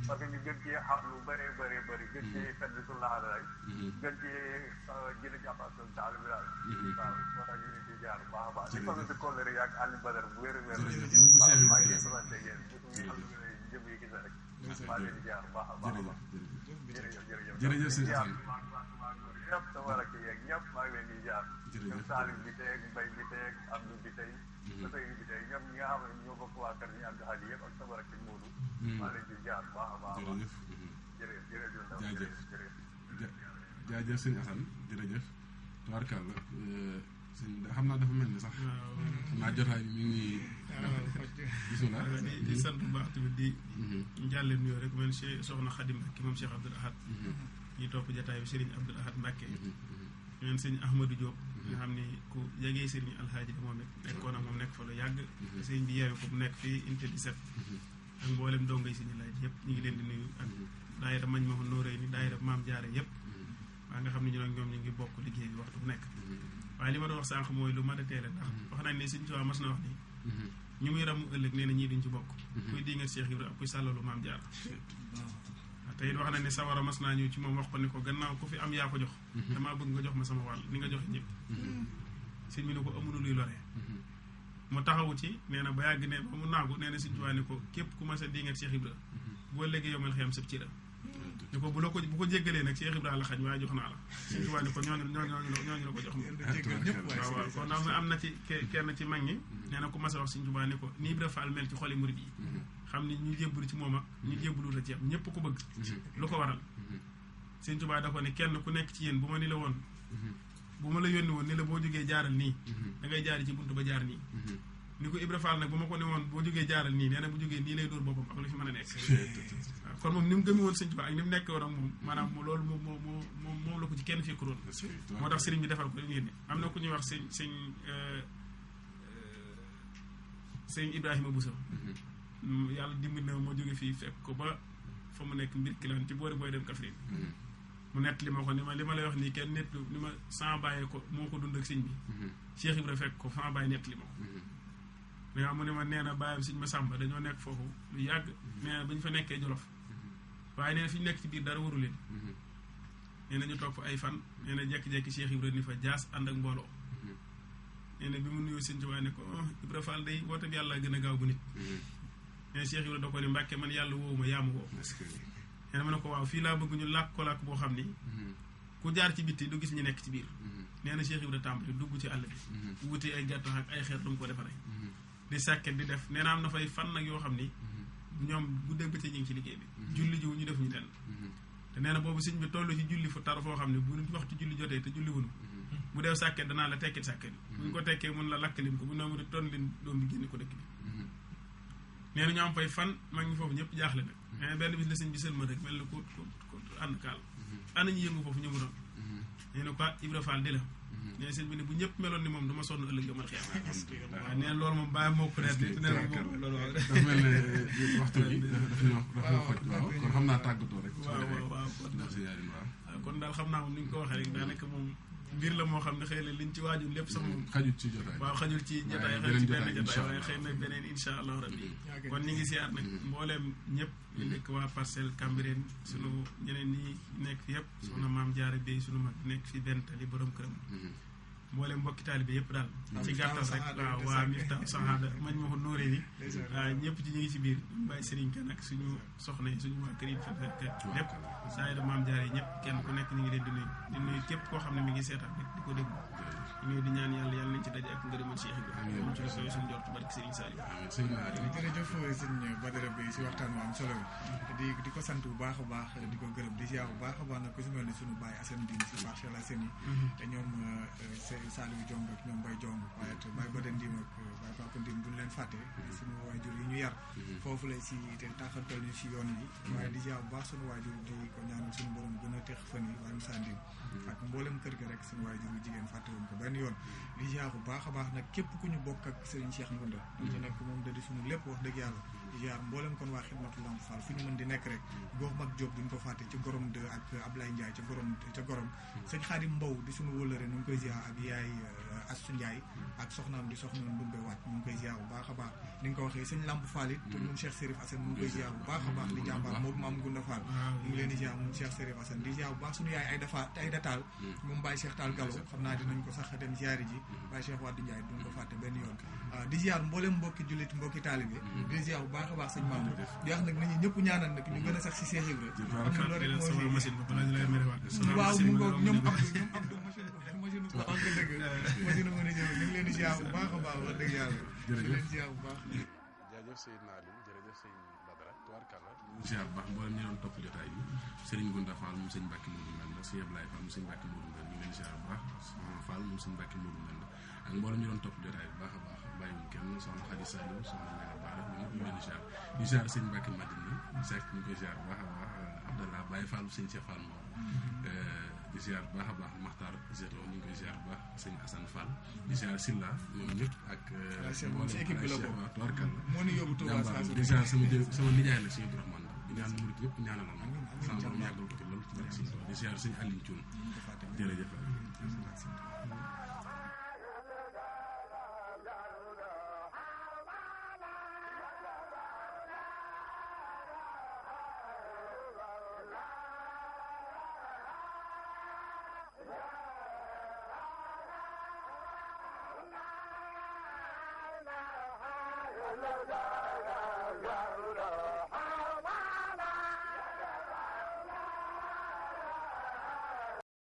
parce que ñu gën cee xam lu bëree bëri gën cee fedd su laxada rek. gën cee jële jàppal sa taal bi daal. waaw moo tax ñu ngi ciy jaar bu baax a baax. di ko si kóllëre yaag Alioune Badara bu wér a wér. jërëjëf maa ngi xamante yéen jëm yi gis rek. maa ngi leen di jaar bu baax a baax a baax. jërëjëf sëñ Assane. ñëpp sama rakk yeeg ñëpp maa ngi leen di jaar. ñoom Salim bi tey Mbay bi tey Abdou bi tey Ousseynou bi tey ñoom ñi nga xam ne ñoo bokk waa kër ñi Abdou Hadi yëpp ak sama rakk Moodu maa leen di jaar bu baax a baax jaajëf sëñ Assane jërëjëf tubaarkàlla sëñ xam naa dafa mel ni sax xam naa jotaay bi mi ngi bisimilah di sant bu baax tamit di njàlle nuyoo rek mel soxna Xadim Mbacke moom Cheikh Abdoul Ahad ñi topp jotaay bi Serigne Abdoul Ahad Mbacke ñeen sëñ Ahmadou Diop nga xam ni ku jegee Serigne Alhaaji moom it nekkoon ak moom nekk fa lu yàgg sëñ bi yeewe ko mu nekk fii unité 17 ak mboolem dongay Serigne Alhaaji yëpp ñu ngi leen di nuyu ak daayira mañ ma nooree ni daayira maam jaare yëpp waa nga xam ne ñu nag ñoom ñu ngi bokk liggéey bi waxtu bu nekk waaye li ma doon wax sànq mooy lu mat a teele ndax wax nañ ne Sëñ Tuubaa mas na wax ni ñu muy ramu ëllëg nee na ñii duñ ci bokk kuy dingat Cheikh Ibra ak kuy sàllalu maam jaar te it wax nañ ne sawara mas naa ñëw ci moom wax ko ni ko gannaaw ku fi am yaa ko jox damaa bëgg nga jox ma sama wàll ni nga joxe ñëpp sëñ bi ne ko amunu luy loree mu taxawu ci nee na ba yàgg ne ba mu naagu nee na Sëñ Tuubaa ni ko képp ku mas a dingat Cheikh Ibra boo léegi yomal xiyam sëb ci la ni ko bu ko jéggalee nag Cheikh Ibra la xañ waaye jox naa la Sëñ Tuubaa ni ko ñooñu la ko jox waaw kon am na ci kenn ci mag ñi nee na ku mas a wax Sëñ Tuubaa ni ko ni Ibra Fall mel ci xoli murid yi xam ni ñu jébbalu ci moom ak ñu jébbalu la ci am ñëpp ko bëgg lu ko waral Sëñ Tuubaa da ko ne kenn ku nekk ci yéen bu ma ni la woon bu ma la yónni woon ni la boo jógee jaaral nii da ngay jaari ci buntu ba jaar nii ni ko Ibra Fall nag bu ma ko ne woon boo jógee jaaral nii nee na bu jógee nii lay dóor boppam ak lu fi mën a nekk waaw kon moom ni mu gëmi woon Sëñ Tuubaa ak ni mu nekk woon ak moom maanaam loolu moom la ko ci kenn fekkuroon moo tax sëriñ bi defal ko ngir ne am na ku ñuy wax sëñ Ibrahima Bousso yàlla dimbali na moo jóge fii fekk ko ba fa mu nekk mbir kilaan ci boori booy dem Kaffrine mu nett li ma ko ni ma li ma lay wax nii kenn nett ni ma sama bàyyee ko moo ko dund ak sëñ bi Cheikh Ibra fekk ko sama bàyyi nett li ma ko mais mu ne ma nee na bàyyam sëñ ma sàmba dañoo nekk foofu lu yàgg nee na ba ñu fa nekkee Jolof waaye nee na fi ñu nekk ci biir dara waru leen nee na ñu toog fa ay fan nee na jekki-jekki Cheikh Ibra ni fa jaas ànd ak mbooloo nee na bi mu nuyoo sëñ Tuubaa ne ko Ibra Fall day woote bi yàlla gën a gaaw bu nit nee na Cheikh Ibra da ko ne Mbàkke man yàlla woowu ma yaa ma woo nee na ma ne ko waaw fii laa bëgg ñu làkk ko làkk boo xam ni ku jaar ci bitti du gis ñu nekk ci biir nee na Cheikh Ibra tàmbali dugg ci àll bi wuti ay gàttax ak ay xeer du mu ko defaree di sàkket di def nee na am na fay fan nag yoo xam ni ñoom guddeeg bëccëg ñu ngi ci liggéey bi julli jiw ñu def ñu den te nee na boobu sëñ bi toll ci julli fu tar foo xam ne bu waxtu julli jotee te julli wunu bu dee sàkket danaa la tekkit sàkket bi bu ñu ko tekkee mun la lakk lim ko bu noonu di ton leen doom bi génne ko dëkk bi nee na ñu am fay fan mag ñi foofu ñëpp jaaxle nag nee na benn bis la sëñ bi seen ma rek mel na ko ànd kaal ana ñu yëngu foofu ñu mu doon nee na quoi Ibra Fall di la nee na sëñ bi ne bu ñëpp meloon ni moom dama sonn ëllëg nga mën xeex waaw nee na loolu moom bàyyi moo ko nee na moom loolu waaw dafa mel ne waxtu bi dafa ñoo xoj waaw kon xam naa tàggatoo rek kon daal xam naa moom ni ñu ko waxee rek daanaka moom mbir la moo xam ne xëy na liñ ci waajul lépp sax moom xajul ci jotaay waaw xajul ci jotaay xajul ci benn jotaay waaye xëy na beneen insha allah rabbi kon ñu ngi siyaar nag mbooleem ñëpp ñu nekk waa Parcelles Cambérène sunu ñeneen ñi nekk fi yëpp soxna maam Jaara Bey sunu mag nekk fi benn tali borom këram mbooleem mbokki taalibe yëpp daal ci gàttal rek waaw waa Miftah Sahada mañ ma ko nóoree ni waaw ñëpp ci ñu ngi ci biir Baye Serigne Kane ak suñu soxna yi suñu waa kër yi fekk lépp saa da maam Jaara yi ñëpp kenn ku nekk ñu ngi leen di nuyu képp koo xam ne mi ngi seetaan rek di ko déglu ñu di ñaan yàlla yàlla nañ ci daje ak ngërëmal Cheikh Ibrahima mu ci la koy suñu jort barke Serigne Saliou jërëjëf sëñ Badara Bey si waxtaan wu am solo bi di ko sant bu baax a baax di ko gërëm di ziar bu baax a baax nag ku si mel ne suñu Baye Assane Dine si Parcelles Assainies te ñoom Saliou Jong ak ñoom Baye Jong waaye te Baye Bada Ndim ak Baye Papa Ndim duñ leen fàtte suñu waajur yi ñu yar foofu lay si te taxantal ñu si yoon yi waaye di ziar bu baax suñu waajur di ko ñaanal suñu borom gën a teex fan yi waaye Moussa Ndim ak mboolem kër ga rek suñu waajur bu jigéen fàtte woon ko benn yoon di ziar bu baax a baax nag képp ku ñu bokk ak Serigne Cheikh Ngounda te nag moom da di suñu lépp wax dëgg yàlla di ziar mboolem kon waa Xidmatul Lamp Fall fu ñu mën di nekk rek gox mag Diop duñ ko fàtte ci Gorom 2 ak Ablaye Ndiaye ca Gorom sëñ Xaadim Mbow di suñu wëllëre ñu ngi koy ziar ak yaay Astou Ndiaye ak soxnaam di soxna Ndumbe Waat ñu ngi koy ziar bu baax a baax ni nga ko waxee sëñ Lamp Fall it moom Cheikh Serif Assane mu ngi koy ziar bu baax a baax di jàmbaar moom maam Gunda Fall ñu ngi leen di ziar moom Cheikh Serif Assane di ziar bu baax suñu yaay ay dataal moom Baye Cheikh Tall Gallo xam naa dinañ ko sax dem ziari ji Baye Cheikh Wade Ndiaye duñ ko fàtte benn yoon di ziar mboolem mbokki jullit mbokki taalibe di ziar bu baax a baax sëñ Mamour di wax nag nit ñi ñëpp ñaanal nag ñu gën a sax si Cheikh Ibra am na loolu rek moo fi waaw mu ngoog ñoom Abdou machine ko wax nga dëgg machine mën a ñëw ñu ngi leen di ziar bu baax a baax wax dëgg yàlla ñu leen ziar bu baax jaajëf Seydina Alim jërëjëf sëñ Badara tubaarkàlla ñu ziar bu baax mboolem ñu doon topp jotaay bi Serigne Gounda Fall moom sëñ Mbacke Modou Mbenda sëñ Ablaye Fall moom sëñ Mbacke Modou Mbenda ñu leen ziar bu baax soxna Fall moom sëñ Mbacke Modou Mbenda ak mboolem ñu doon topp jotaay bu baax a baax bàyyiwuñ kenn soxna Khady Saliou soxna Ndiaga Bara ñu ñëpp ñu leen di ziar di ziar sëñ Mbacke Madina Seck ñu koy ziar bu baax a baax Abdallah Baye Fall sëñ Cheikh Fall moom di ziar bu baax a baax Makhtar Zeto ñu ngi koy ziar bu baax sëñ Assane Fall di ziar Silla ñoom ñëpp ak ci équipe bi la bokk tubaarkàlla moo ñu yóbbu Touba di ziar sama nijaay la sëñ Abdourahmane di ñaan murit yëpp ñaanalal ma sama borom yàggal ko fi loolu ci barke sëñ Tuubaa di ziar sëñ Aline Thioune jërëjëf la